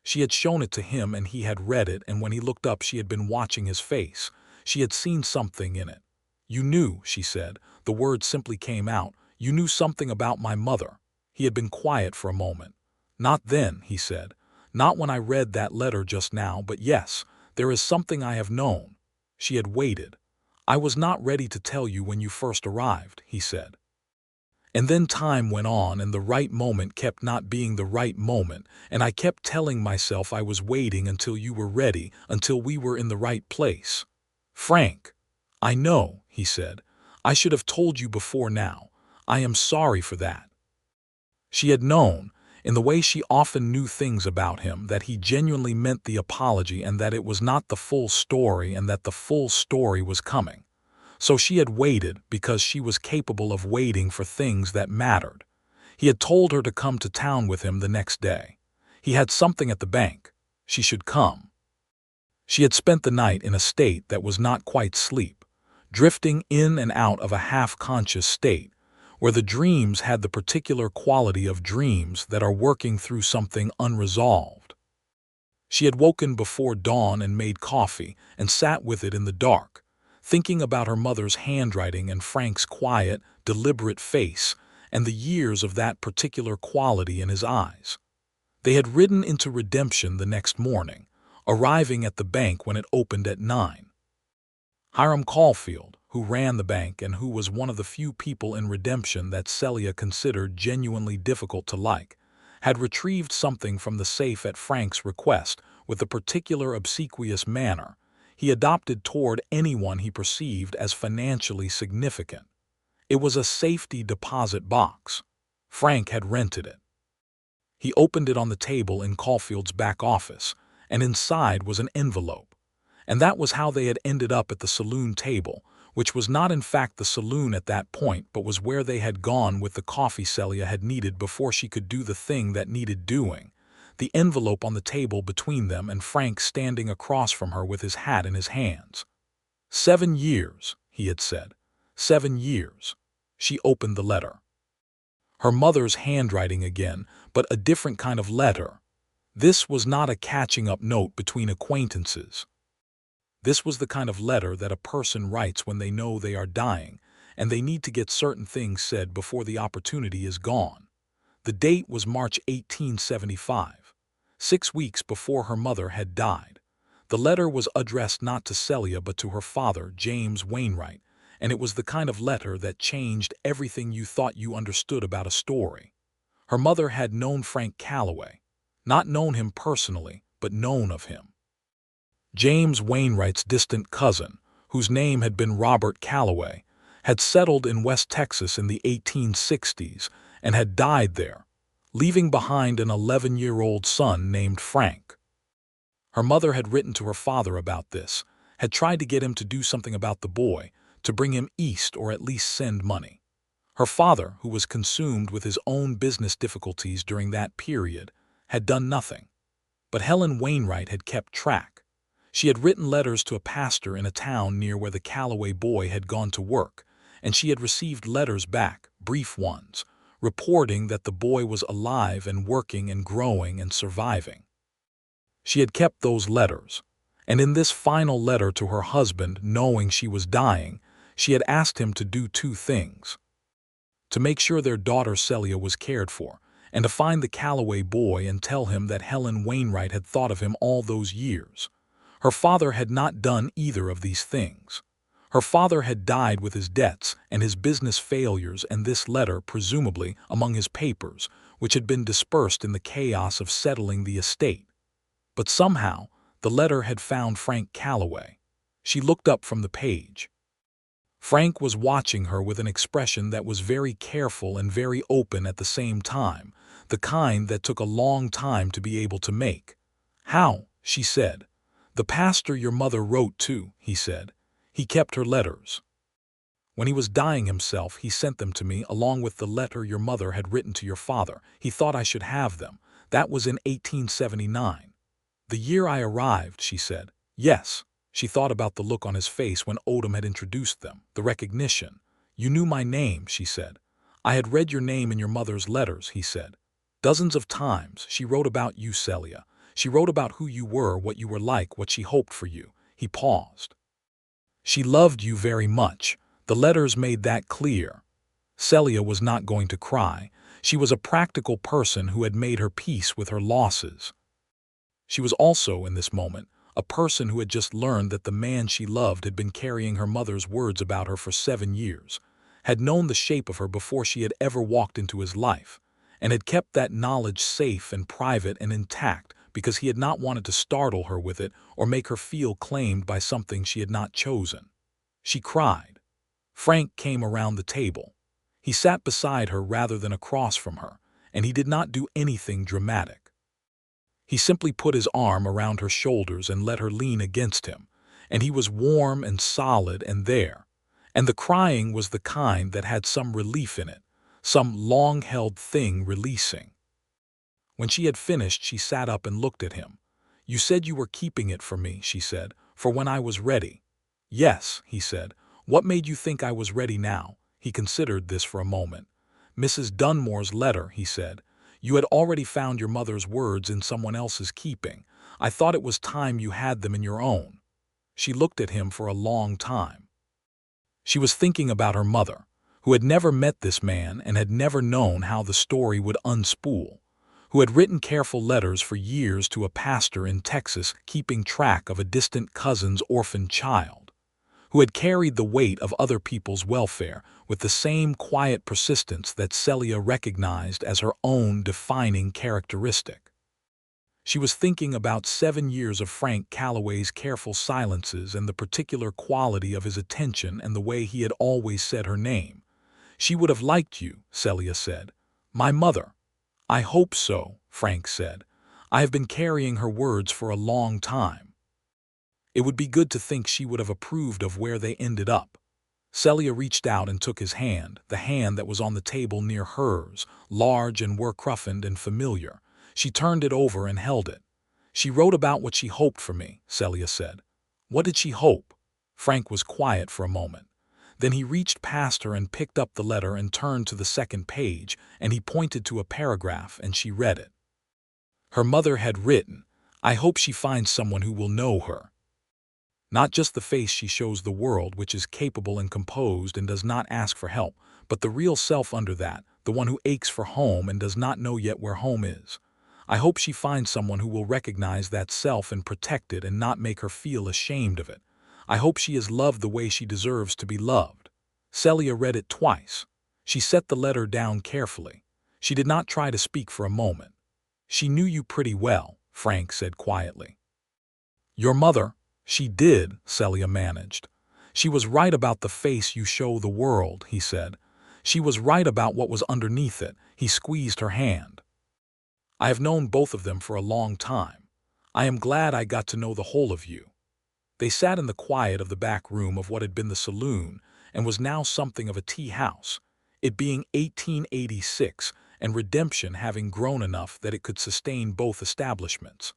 She had shown it to him and he had read it, and when he looked up she had been watching his face. She had seen something in it. "You knew," she said. The word simply came out. "You knew something about my mother." He had been quiet for a moment. "Not then," he said. "Not when I read that letter just now, but yes, there is something I have known." She had waited. "I was not ready to tell you when you first arrived," he said. "And then time went on and the right moment kept not being the right moment, and I kept telling myself I was waiting until you were ready, until we were in the right place." "Frank, I know," he said. "I should have told you before now. I am sorry for that." She had known, in the way she often knew things about him, that he genuinely meant the apology and that it was not the full story and that the full story was coming. So she had waited because she was capable of waiting for things that mattered. He had told her to come to town with him the next day. He had something at the bank. She should come. She had spent the night in a state that was not quite sleep, drifting in and out of a half-conscious state, where the dreams had the particular quality of dreams that are working through something unresolved. She had woken before dawn and made coffee and sat with it in the dark, thinking about her mother's handwriting and Frank's quiet, deliberate face and the years of that particular quality in his eyes. They had ridden into Redemption the next morning, arriving at the bank when it opened at 9. Hiram Caulfield, who ran the bank and who was one of the few people in Redemption that Celia considered genuinely difficult to like, had retrieved something from the safe at Frank's request with the particular obsequious manner he adopted toward anyone he perceived as financially significant. It was a safety deposit box. Frank had rented it. He opened it on the table in Caulfield's back office, and inside was an envelope. And that was how they had ended up at the saloon table, which was not in fact the saloon at that point, but was where they had gone with the coffee Celia had needed before she could do the thing that needed doing. The envelope on the table between them and Frank standing across from her with his hat in his hands. 7 years, he had said. 7 years. She opened the letter. Her mother's handwriting again, but a different kind of letter. This was not a catching-up note between acquaintances. This was the kind of letter that a person writes when they know they are dying, and they need to get certain things said before the opportunity is gone. The date was March 1875, 6 weeks before her mother had died. The letter was addressed not to Celia but to her father, James Wainwright, and it was the kind of letter that changed everything you thought you understood about a story. Her mother had known Frank Calloway, not known him personally, but known of him. James Wainwright's distant cousin, whose name had been Robert Calloway, had settled in West Texas in the 1860s and had died there, leaving behind an 11-year-old son named Frank. Her mother had written to her father about this, had tried to get him to do something about the boy, to bring him east or at least send money. Her father, who was consumed with his own business difficulties during that period, had done nothing. But Helen Wainwright had kept track. She had written letters to a pastor in a town near where the Calloway boy had gone to work, and she had received letters back, brief ones, reporting that the boy was alive and working and growing and surviving. She had kept those letters, and in this final letter to her husband, knowing she was dying, she had asked him to do two things: to make sure their daughter Celia was cared for, and to find the Calloway boy and tell him that Helen Wainwright had thought of him all those years. Her father had not done either of these things. Her father had died with his debts and his business failures, and this letter, presumably among his papers, which had been dispersed in the chaos of settling the estate. But somehow, the letter had found Frank Calloway. She looked up from the page. Frank was watching her with an expression that was very careful and very open at the same time, the kind that took a long time to be able to make. "How?" she said. "The pastor your mother wrote to," he said. "He kept her letters. When he was dying himself, he sent them to me along with the letter your mother had written to your father. He thought I should have them. That was in 1879. The year I arrived," she said. "Yes." She thought about the look on his face when Odom had introduced them, the recognition. "You knew my name," she said. "I had read your name in your mother's letters," he said. "Dozens of times she wrote about you, Celia. She wrote about who you were, what you were like, what she hoped for you." He paused. "She loved you very much. The letters made that clear." Celia was not going to cry. She was a practical person who had made her peace with her losses. She was also, in this moment, a person who had just learned that the man she loved had been carrying her mother's words about her for 7 years, had known the shape of her before she had ever walked into his life, and had kept that knowledge safe and private and intact because he had not wanted to startle her with it or make her feel claimed by something she had not chosen. She cried. Frank came around the table. He sat beside her rather than across from her, and he did not do anything dramatic. He simply put his arm around her shoulders and let her lean against him, and he was warm and solid and there. And the crying was the kind that had some relief in it, some long-held thing releasing. When she had finished, she sat up and looked at him. "You said you were keeping it for me," she said, "for when I was ready." "Yes," he said. "What made you think I was ready now?" He considered this for a moment. "Mrs. Dunmore's letter," he said. "You had already found your mother's words in someone else's keeping. I thought it was time you had them in your own." She looked at him for a long time. She was thinking about her mother, who had never met this man and had never known how the story would unspool, who had written careful letters for years to a pastor in Texas keeping track of a distant cousin's orphaned child, who had carried the weight of other people's welfare with the same quiet persistence that Celia recognized as her own defining characteristic. She was thinking about 7 years of Frank Calloway's careful silences and the particular quality of his attention and the way he had always said her name. "She would have liked you," Celia said. "My mother." "I hope so," Frank said. "I have been carrying her words for a long time. It would be good to think she would have approved of where they ended up." Celia reached out and took his hand, the hand that was on the table near hers, large and work-roughened and familiar. She turned it over and held it. "She wrote about what she hoped for me," Celia said. "What did she hope?" Frank was quiet for a moment. Then he reached past her and picked up the letter and turned to the second page, and he pointed to a paragraph, and she read it. Her mother had written, "I hope she finds someone who will know her. Not just the face she shows the world, which is capable and composed and does not ask for help, but the real self under that, the one who aches for home and does not know yet where home is. I hope she finds someone who will recognize that self and protect it and not make her feel ashamed of it. I hope she is loved the way she deserves to be loved." Celia read it twice. She set the letter down carefully. She did not try to speak for a moment. "She knew you pretty well," Frank said quietly. "Your mother?" "She did," Celia managed. "She was right about the face you show the world," he said. "She was right about what was underneath it." He squeezed her hand. "I have known both of them for a long time. I am glad I got to know the whole of you." They sat in the quiet of the back room of what had been the saloon and was now something of a tea house, it being 1886 and Redemption having grown enough that it could sustain both establishments.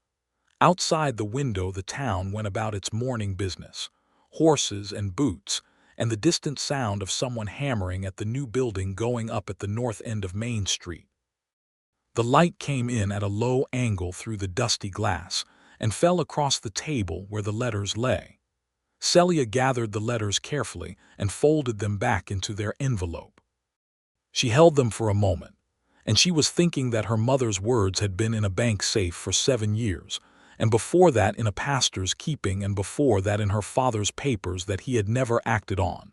Outside the window the town went about its morning business. Horses and boots, and the distant sound of someone hammering at the new building going up at the north end of Main Street. The light came in at a low angle through the dusty glass and fell across the table where the letters lay. Celia gathered the letters carefully and folded them back into their envelope. She held them for a moment, and she was thinking that her mother's words had been in a bank safe for 7 years, and before that in a pastor's keeping, and before that in her father's papers that he had never acted on,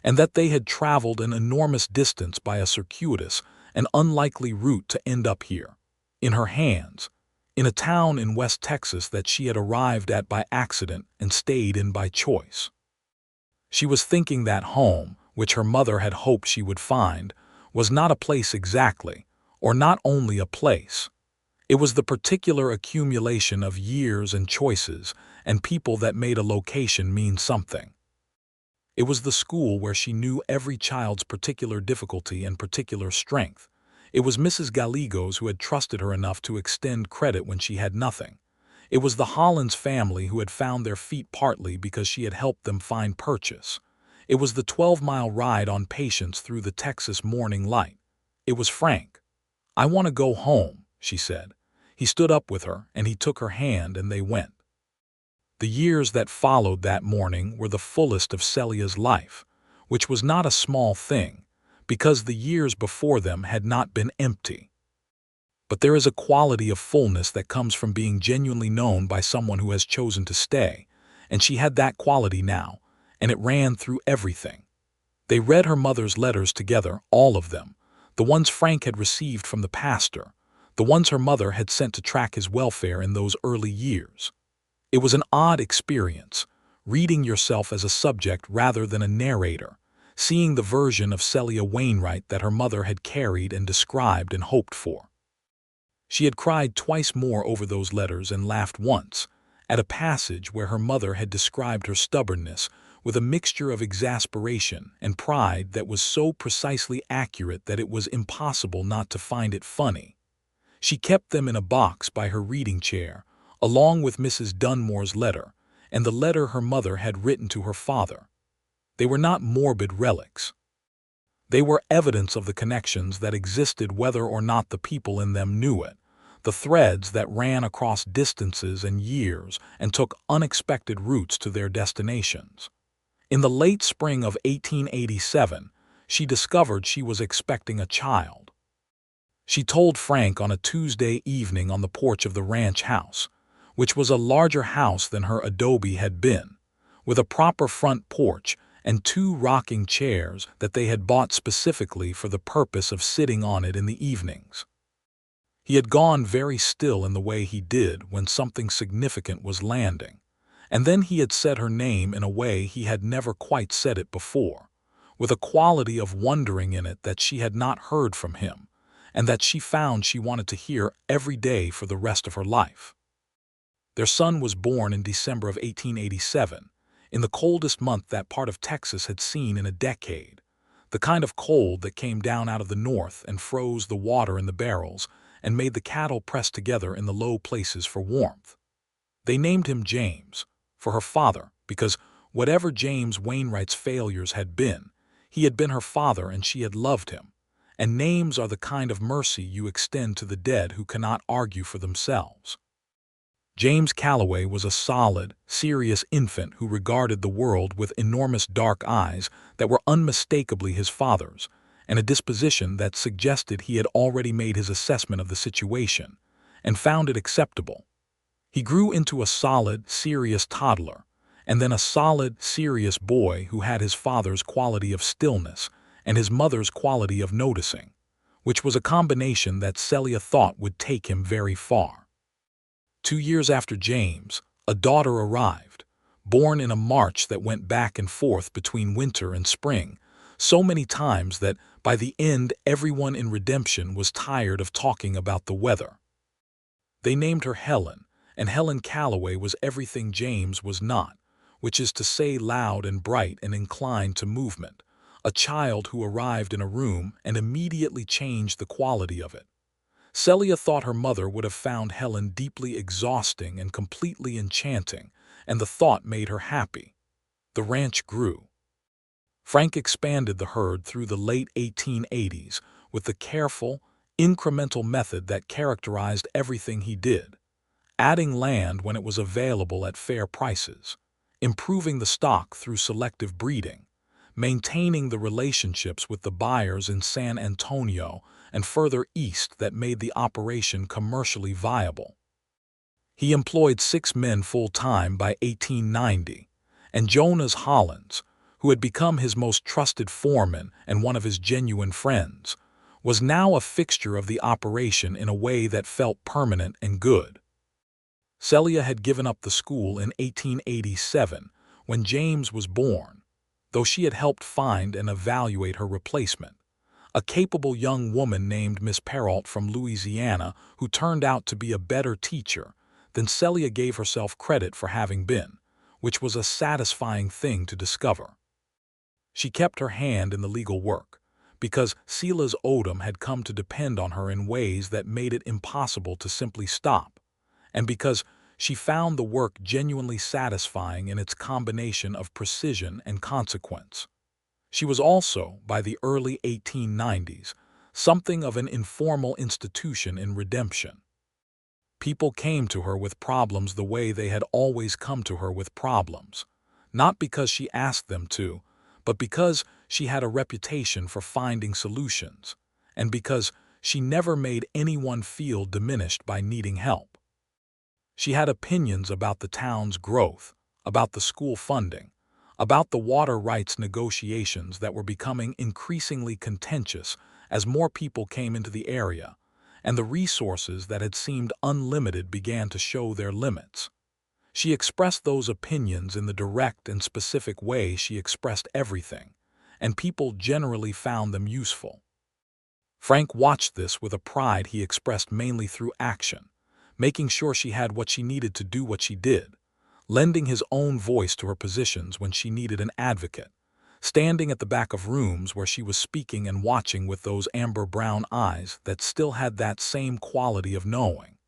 and that they had traveled an enormous distance by a circuitous and unlikely route to end up here, in her hands, in a town in West Texas that she had arrived at by accident and stayed in by choice. She was thinking that home, which her mother had hoped she would find, was not a place exactly, or not only a place. It was the particular accumulation of years and choices and people that made a location mean something. It was the school where she knew every child's particular difficulty and particular strength. It was Mrs. Gallegos who had trusted her enough to extend credit when she had nothing. It was the Hollins family who had found their feet partly because she had helped them find purchase. It was the 12-mile ride on Patience through the Texas morning light. It was Frank. "I want to go home," she said. He stood up with her, and he took her hand, and they went. The years that followed that morning were the fullest of Celia's life, which was not a small thing, because the years before them had not been empty. But there is a quality of fullness that comes from being genuinely known by someone who has chosen to stay, and she had that quality now, and it ran through everything. They read her mother's letters together, all of them, the ones Frank had received from the pastor, the ones her mother had sent to track his welfare in those early years. It was an odd experience, reading yourself as a subject rather than a narrator, seeing the version of Celia Wainwright that her mother had carried and described and hoped for. She had cried twice more over those letters and laughed once, at a passage where her mother had described her stubbornness with a mixture of exasperation and pride that was so precisely accurate that it was impossible not to find it funny. She kept them in a box by her reading chair, along with Mrs. Dunmore's letter, and the letter her mother had written to her father. They were not morbid relics. They were evidence of the connections that existed whether or not the people in them knew it, the threads that ran across distances and years and took unexpected routes to their destinations. In the late spring of 1887, she discovered she was expecting a child. She told Frank on a Tuesday evening on the porch of the ranch house, which was a larger house than her adobe had been, with a proper front porch and 2 rocking chairs that they had bought specifically for the purpose of sitting on it in the evenings. He had gone very still in the way he did when something significant was landing, and then he had said her name in a way he had never quite said it before, with a quality of wondering in it that she had not heard from him, and that she found she wanted to hear every day for the rest of her life. Their son was born in December of 1887, in the coldest month that part of Texas had seen in a decade, the kind of cold that came down out of the north and froze the water in the barrels and made the cattle press together in the low places for warmth. They named him James, for her father, because whatever James Wainwright's failures had been, he had been her father and she had loved him, and names are the kind of mercy you extend to the dead who cannot argue for themselves. James Calloway was a solid, serious infant who regarded the world with enormous dark eyes that were unmistakably his father's, and a disposition that suggested he had already made his assessment of the situation, and found it acceptable. He grew into a solid, serious toddler, and then a solid, serious boy who had his father's quality of stillness and his mother's quality of noticing, which was a combination that Celia thought would take him very far. 2 years after James, a daughter arrived, born in a march that went back and forth between winter and spring, so many times that by the end everyone in Redemption was tired of talking about the weather. They named her Helen, and Helen Calloway was everything James was not, which is to say loud and bright and inclined to movement, a child who arrived in a room and immediately changed the quality of it. Celia thought her mother would have found Helen deeply exhausting and completely enchanting, and the thought made her happy. The ranch grew. Frank expanded the herd through the late 1880s with the careful, incremental method that characterized everything he did, adding land when it was available at fair prices, improving the stock through selective breeding, maintaining the relationships with the buyers in San Antonio and further east that made the operation commercially viable. He employed 6 men full-time by 1890, and Jonas Hollins, who had become his most trusted foreman and one of his genuine friends, was now a fixture of the operation in a way that felt permanent and good. Celia had given up the school in 1887 when James was born, though she had helped find and evaluate her replacement, a capable young woman named Miss Perrault from Louisiana who turned out to be a better teacher than Celia gave herself credit for having been, which was a satisfying thing to discover. She kept her hand in the legal work, because Celia's Odom had come to depend on her in ways that made it impossible to simply stop, and because she found the work genuinely satisfying in its combination of precision and consequence. She was also, by the early 1890s, something of an informal institution in redemption. People came to her with problems the way they had always come to her with problems, not because she asked them to, but because she had a reputation for finding solutions, and because she never made anyone feel diminished by needing help. She had opinions about the town's growth, about the school funding, about the water rights negotiations that were becoming increasingly contentious as more people came into the area, and the resources that had seemed unlimited began to show their limits. She expressed those opinions in the direct and specific way she expressed everything, and people generally found them useful. Frank watched this with a pride he expressed mainly through action, making sure she had what she needed to do what she did, lending his own voice to her positions when she needed an advocate, standing at the back of rooms where she was speaking and watching with those amber-brown eyes that still had that same quality of knowing,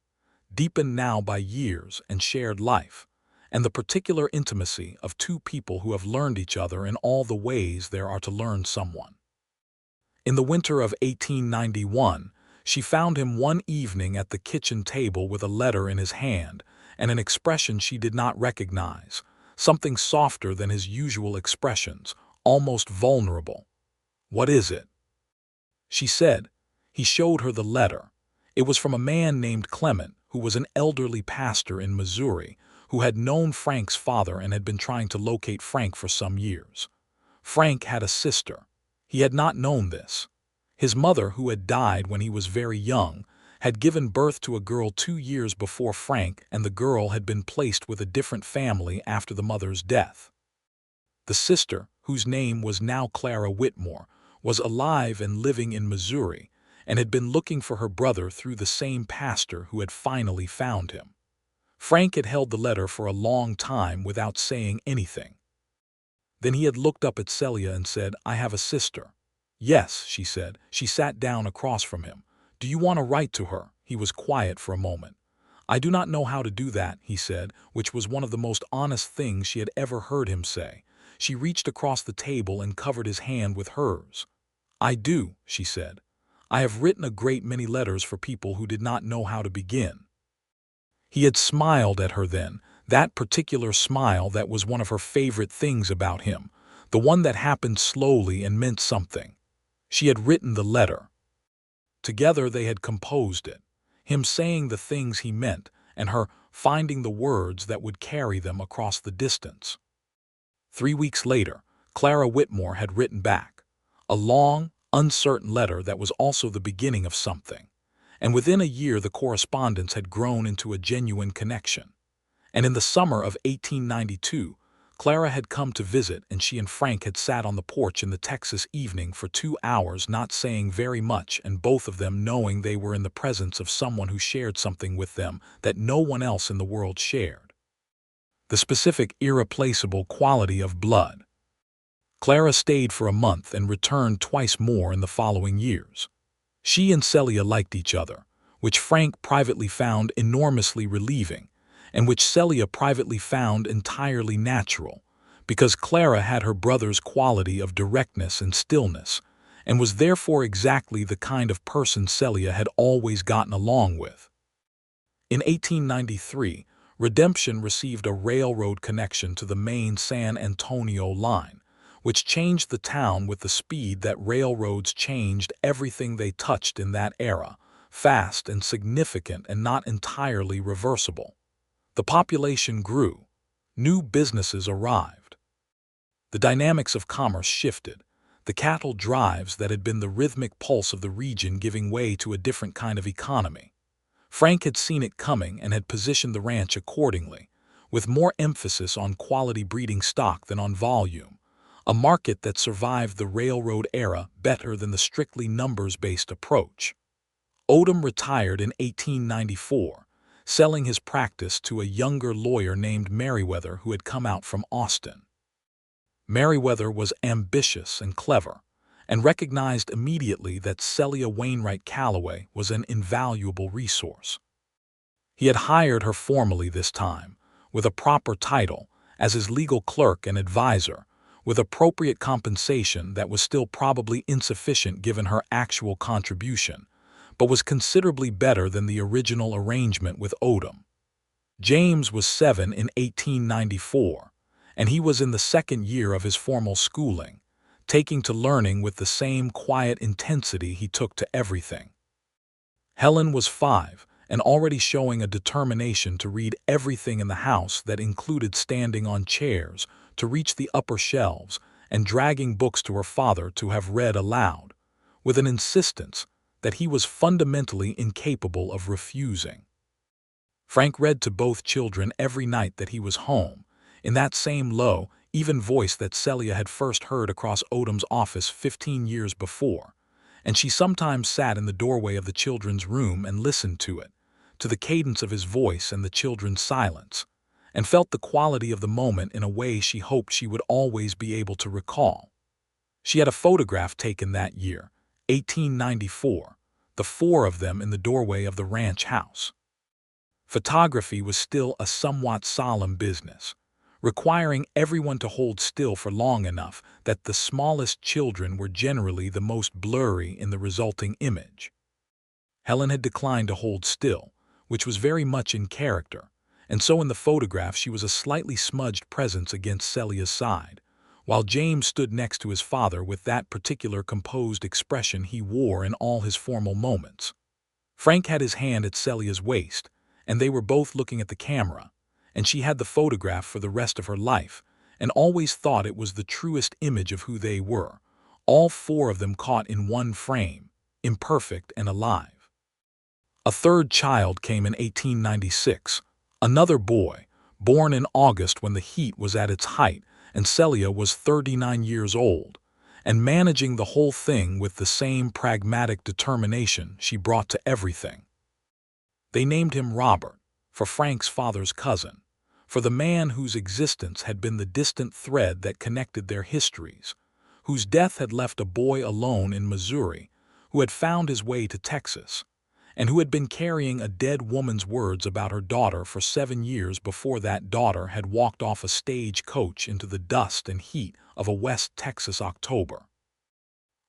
deepened now by years and shared life, and the particular intimacy of two people who have learned each other in all the ways there are to learn someone. In the winter of 1891, she found him one evening at the kitchen table with a letter in his hand and an expression she did not recognize, something softer than his usual expressions, almost vulnerable. "What is it?" she said. He showed her the letter. It was from a man named Clement, who was an elderly pastor in Missouri, who had known Frank's father and had been trying to locate Frank for some years. Frank had a sister. He had not known this. His mother, who had died when he was very young, had given birth to a girl 2 years before Frank, and the girl had been placed with a different family after the mother's death. The sister, whose name was now Clara Whitmore, was alive and living in Missouri, and had been looking for her brother through the same pastor who had finally found him. Frank had held the letter for a long time without saying anything. Then he had looked up at Celia and said, "I have a sister." "Yes," she said. She sat down across from him. "Do you want to write to her?" He was quiet for a moment. "I do not know how to do that," he said, which was one of the most honest things she had ever heard him say. She reached across the table and covered his hand with hers. "I do," she said. "I have written a great many letters for people who did not know how to begin." He had smiled at her then, that particular smile that was one of her favorite things about him, the one that happened slowly and meant something. She had written the letter. Together they had composed it, him saying the things he meant, and her finding the words that would carry them across the distance. 3 weeks later, Clara Whitmore had written back, a long, uncertain letter that was also the beginning of something, and within a year the correspondence had grown into a genuine connection. And in the summer of 1892, Clara had come to visit, and she and Frank had sat on the porch in the Texas evening for 2 hours, not saying very much, and both of them knowing they were in the presence of someone who shared something with them that no one else in the world shared. The specific, irreplaceable quality of blood. Clara stayed for a month and returned twice more in the following years. She and Celia liked each other, which Frank privately found enormously relieving, and which Celia privately found entirely natural, because Clara had her brother's quality of directness and stillness, and was therefore exactly the kind of person Celia had always gotten along with. In 1893, Redemption received a railroad connection to the main San Antonio line, which changed the town with the speed that railroads changed everything they touched in that era, fast and significant and not entirely reversible. The population grew. New businesses arrived. The dynamics of commerce shifted, the cattle drives that had been the rhythmic pulse of the region giving way to a different kind of economy. Frank had seen it coming and had positioned the ranch accordingly, with more emphasis on quality breeding stock than on volume, a market that survived the railroad era better than the strictly numbers-based approach. Odom retired in 1894, selling his practice to a younger lawyer named Merriweather who had come out from Austin. Merriweather was ambitious and clever, and recognized immediately that Celia Wainwright Calloway was an invaluable resource. He had hired her formally this time, with a proper title, as his legal clerk and advisor, with appropriate compensation that was still probably insufficient given her actual contribution, but was considerably better than the original arrangement with Odom. James was 7 in 1894, and he was in the second year of his formal schooling, taking to learning with the same quiet intensity he took to everything. Helen was 5, and already showing a determination to read everything in the house that included standing on chairs to reach the upper shelves and dragging books to her father to have read aloud, with an insistence that he was fundamentally incapable of refusing. Frank read to both children every night that he was home, in that same low, even voice that Celia had first heard across Odom's office 15 years before, and she sometimes sat in the doorway of the children's room and listened to it, to the cadence of his voice and the children's silence, and felt the quality of the moment in a way she hoped she would always be able to recall. She had a photograph taken that year, 1894, the 4 of them in the doorway of the ranch house. Photography was still a somewhat solemn business, requiring everyone to hold still for long enough that the smallest children were generally the most blurry in the resulting image. Helen had declined to hold still, which was very much in character, and so in the photograph she was a slightly smudged presence against Celia's side, while James stood next to his father with that particular composed expression he wore in all his formal moments. Frank had his hand at Celia's waist, and they were both looking at the camera, and she had the photograph for the rest of her life, and always thought it was the truest image of who they were, all 4 of them caught in one frame, imperfect and alive. A third child came in 1896, another boy, born in August when the heat was at its height and Celia was 39 years old, and managing the whole thing with the same pragmatic determination she brought to everything. They named him Robert, for Frank's father's cousin, for the man whose existence had been the distant thread that connected their histories, whose death had left a boy alone in Missouri, who had found his way to Texas, and who had been carrying a dead woman's words about her daughter for 7 years before that daughter had walked off a stage coach into the dust and heat of a West Texas October.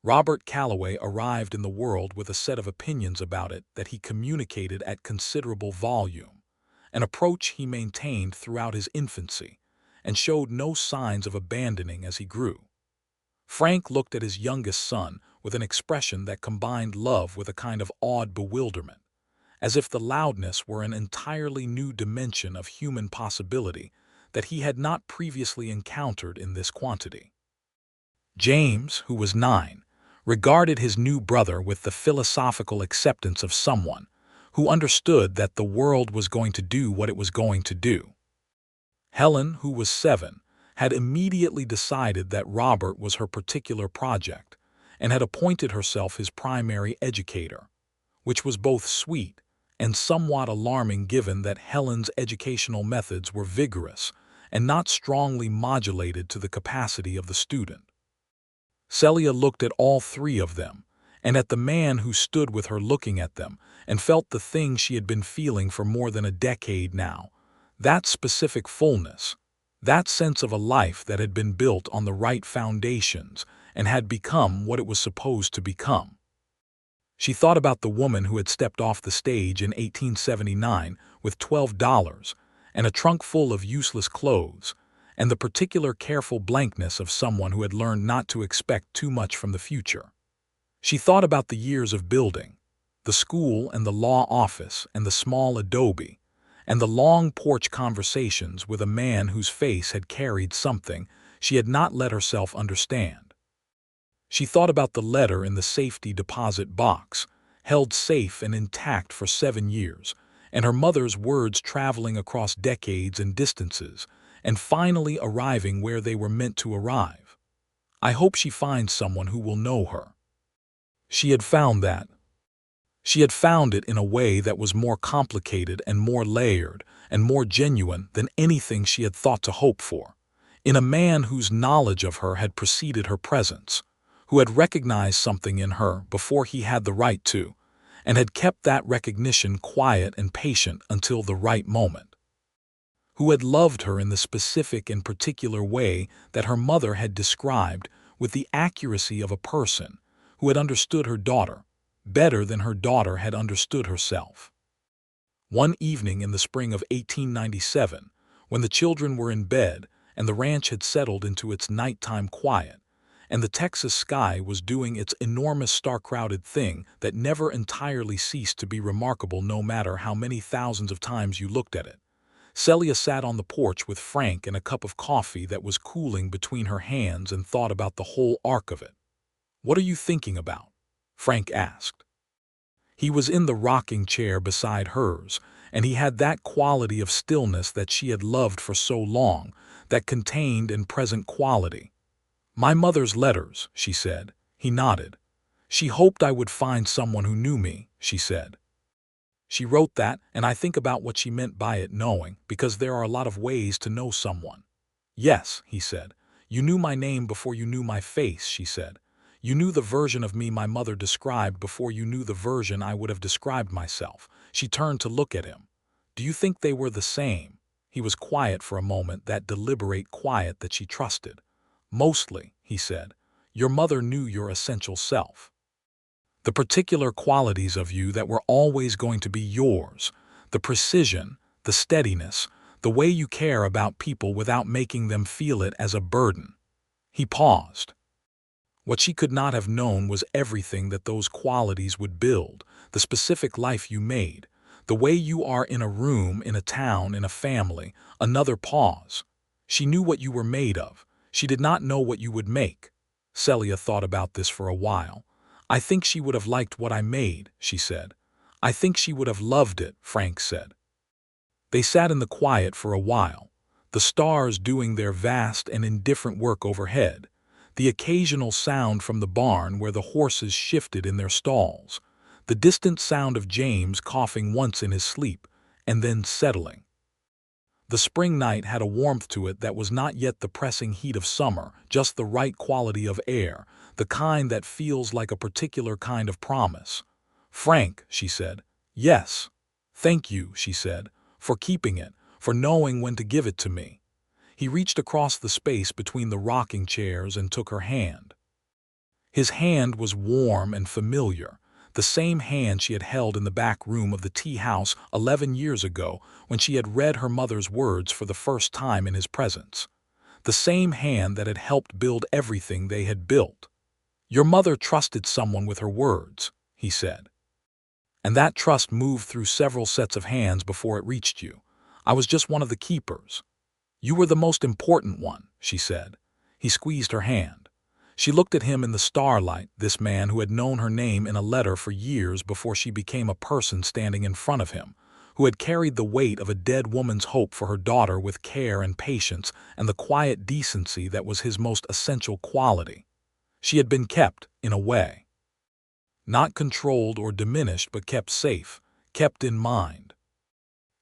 Robert Calloway arrived in the world with a set of opinions about it that he communicated at considerable volume, an approach he maintained throughout his infancy, and showed no signs of abandoning as he grew. Frank looked at his youngest son with an expression that combined love with a kind of awed bewilderment, as if the loudness were an entirely new dimension of human possibility that he had not previously encountered in this quantity. James, who was 9, regarded his new brother with the philosophical acceptance of someone who understood that the world was going to do what it was going to do. Helen, who was 7, had immediately decided that Robert was her particular project and had appointed herself his primary educator, which was both sweet and somewhat alarming given that Helen's educational methods were vigorous and not strongly modulated to the capacity of the student. Celia looked at all 3 of them, and at the man who stood with her looking at them and felt the thing she had been feeling for more than a decade now. That specific fullness, that sense of a life that had been built on the right foundations and had become what it was supposed to become. She thought about the woman who had stepped off the stage in 1879 with $12 and a trunk full of useless clothes, and the particular careful blankness of someone who had learned not to expect too much from the future. She thought about the years of building, the school and the law office and the small adobe, and the long porch conversations with a man whose face had carried something she had not let herself understand. She thought about the letter in the safety deposit box, held safe and intact for 7 years, and her mother's words traveling across decades and distances, and finally arriving where they were meant to arrive. I hope she finds someone who will know her. She had found that. She had found it in a way that was more complicated and more layered and more genuine than anything she had thought to hope for, in a man whose knowledge of her had preceded her presence, who had recognized something in her before he had the right to, and had kept that recognition quiet and patient until the right moment, who had loved her in the specific and particular way that her mother had described with the accuracy of a person who had understood her daughter better than her daughter had understood herself. One evening in the spring of 1897, when the children were in bed and the ranch had settled into its nighttime quiet, and the Texas sky was doing its enormous star-crowded thing that never entirely ceased to be remarkable no matter how many thousands of times you looked at it, Celia sat on the porch with Frank and a cup of coffee that was cooling between her hands and thought about the whole arc of it. "What are you thinking about?" Frank asked. He was in the rocking chair beside hers, and he had that quality of stillness that she had loved for so long, that contained and present quality. "My mother's letters," she said. He nodded. "She hoped I would find someone who knew me," she said. "She wrote that, and I think about what she meant by it, knowing, because there are a lot of ways to know someone." "Yes," he said. "You knew my name before you knew my face," she said. "You knew the version of me my mother described before you knew the version I would have described myself." She turned to look at him. "Do you think they were the same?" He was quiet for a moment, that deliberate quiet that she trusted. "Mostly," he said. "Your mother knew your essential self. The particular qualities of you that were always going to be yours, the precision, the steadiness, the way you care about people without making them feel it as a burden." He paused. What she could not have known was everything that those qualities would build, the specific life you made, the way you are in a room, in a town, in a family. Another pause. She knew what you were made of. She did not know what you would make. Celia thought about this for a while. "I think she would have liked what I made," she said. "I think she would have loved it," Frank said. They sat in the quiet for a while, the stars doing their vast and indifferent work overhead, the occasional sound from the barn where the horses shifted in their stalls, the distant sound of James coughing once in his sleep and then settling. The spring night had a warmth to it that was not yet the pressing heat of summer, just the right quality of air, the kind that feels like a particular kind of promise. "Frank," she said. "Yes." "Thank you," she said, "for keeping it, for knowing when to give it to me." He reached across the space between the rocking chairs and took her hand. His hand was warm and familiar, the same hand she had held in the back room of the tea house 11 years ago when she had read her mother's words for the first time in his presence. The same hand that had helped build everything they had built. "Your mother trusted someone with her words," he said. "And that trust moved through several sets of hands before it reached you. I was just one of the keepers." "You were the most important one," she said. He squeezed her hand. She looked at him in the starlight, this man who had known her name in a letter for years before she became a person standing in front of him, who had carried the weight of a dead woman's hope for her daughter with care and patience and the quiet decency that was his most essential quality. She had been kept, in a way. Not controlled or diminished, but kept safe, kept in mind.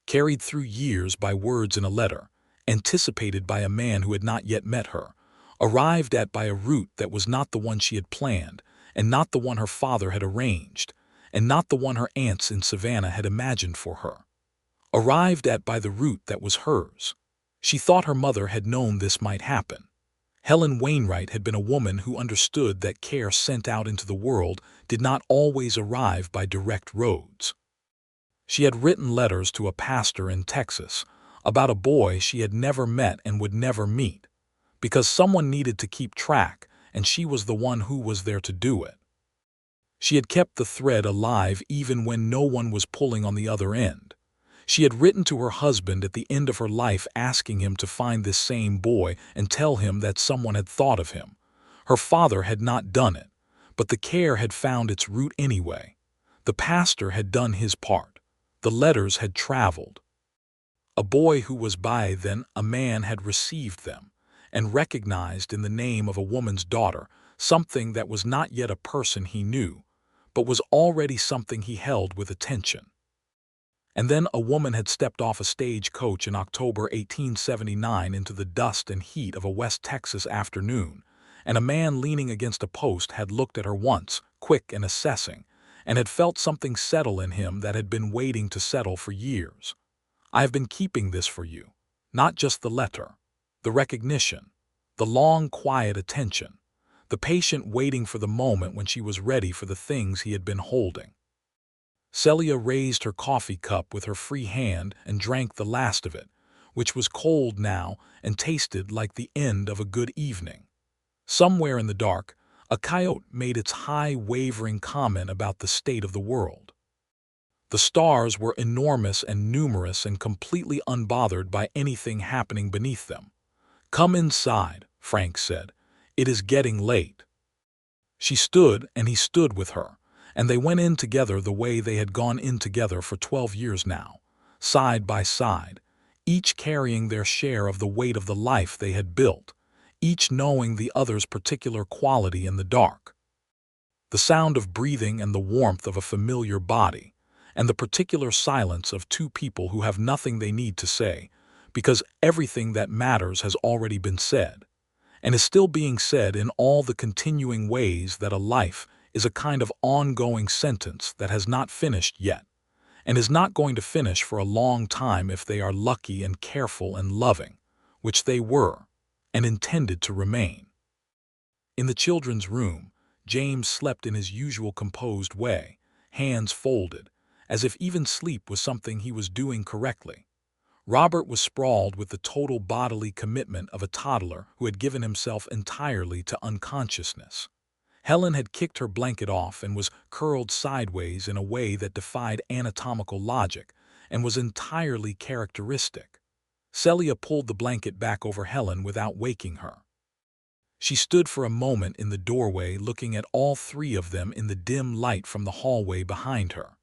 Carried through years by words in a letter, anticipated by a man who had not yet met her, arrived at by a route that was not the one she had planned, and not the one her father had arranged, and not the one her aunts in Savannah had imagined for her. Arrived at by the route that was hers. She thought her mother had known this might happen. Helen Wainwright had been a woman who understood that care sent out into the world did not always arrive by direct roads. She had written letters to a pastor in Texas about a boy she had never met and would never meet, because someone needed to keep track, and she was the one who was there to do it. She had kept the thread alive even when no one was pulling on the other end. She had written to her husband at the end of her life asking him to find this same boy and tell him that someone had thought of him. Her father had not done it, but the care had found its route anyway. The pastor had done his part. The letters had traveled. A boy who was by then a man had received them and recognized in the name of a woman's daughter something that was not yet a person he knew, but was already something he held with attention. And then a woman had stepped off a stagecoach in October 1879 into the dust and heat of a West Texas afternoon, and a man leaning against a post had looked at her once, quick and assessing, and had felt something settle in him that had been waiting to settle for years. "I have been keeping this for you, not just the letter, the recognition, the long, quiet attention, the patient waiting for the moment when she was ready for the things he had been holding." Celia raised her coffee cup with her free hand and drank the last of it, which was cold now and tasted like the end of a good evening. Somewhere in the dark, a coyote made its high, wavering comment about the state of the world. The stars were enormous and numerous and completely unbothered by anything happening beneath them. "Come inside," Frank said. "It is getting late." She stood and he stood with her, and they went in together the way they had gone in together for 12 years now, side by side, each carrying their share of the weight of the life they had built, each knowing the other's particular quality in the dark. The sound of breathing and the warmth of a familiar body, and the particular silence of two people who have nothing they need to say, because everything that matters has already been said, and is still being said in all the continuing ways that a life is a kind of ongoing sentence that has not finished yet, and is not going to finish for a long time if they are lucky and careful and loving, which they were, and intended to remain. In the children's room, James slept in his usual composed way, hands folded, as if even sleep was something he was doing correctly. Robert was sprawled with the total bodily commitment of a toddler who had given himself entirely to unconsciousness. Helen had kicked her blanket off and was curled sideways in a way that defied anatomical logic and was entirely characteristic. Celia pulled the blanket back over Helen without waking her. She stood for a moment in the doorway looking at all three of them in the dim light from the hallway behind her.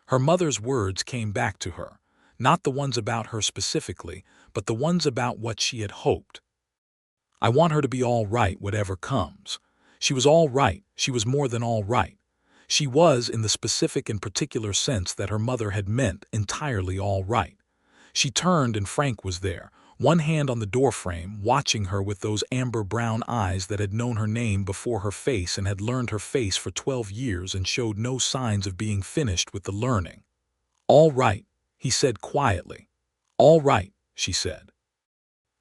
Her mother's words came back to her, not the ones about her specifically, but the ones about what she had hoped. "I want her to be all right whatever comes." She was all right. She was more than all right. She was, in the specific and particular sense that her mother had meant, entirely all right. She turned and Frank was there, one hand on the doorframe, watching her with those amber-brown eyes that had known her name before her face and had learned her face for 12 years and showed no signs of being finished with the learning. "All right," he said quietly. "All right," she said.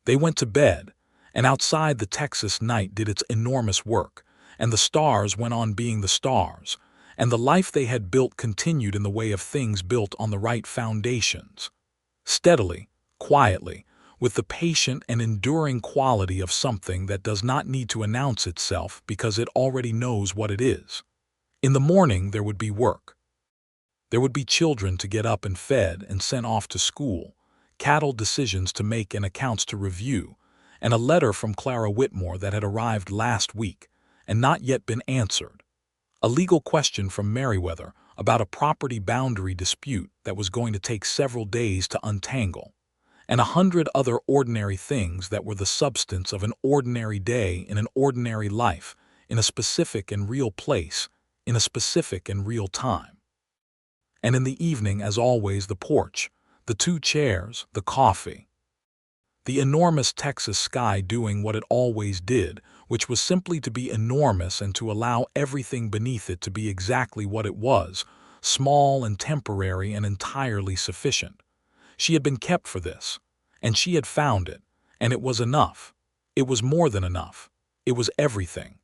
They went to bed, and outside the Texas night did its enormous work, and the stars went on being the stars, and the life they had built continued in the way of things built on the right foundations. Steadily, quietly, with the patient and enduring quality of something that does not need to announce itself because it already knows what it is. In the morning there would be work. There would be children to get up and fed and sent off to school, cattle decisions to make and accounts to review, and a letter from Clara Whitmore that had arrived last week and not yet been answered. A legal question from Merriweather about a property boundary dispute that was going to take several days to untangle, and 100 other ordinary things that were the substance of an ordinary day in an ordinary life, in a specific and real place, in a specific and real time. And in the evening, as always, the porch, the 2 chairs, the coffee. The enormous Texas sky doing what it always did, which was simply to be enormous and to allow everything beneath it to be exactly what it was, small and temporary and entirely sufficient. She had been kept for this, and she had found it, and it was enough. It was more than enough. It was everything.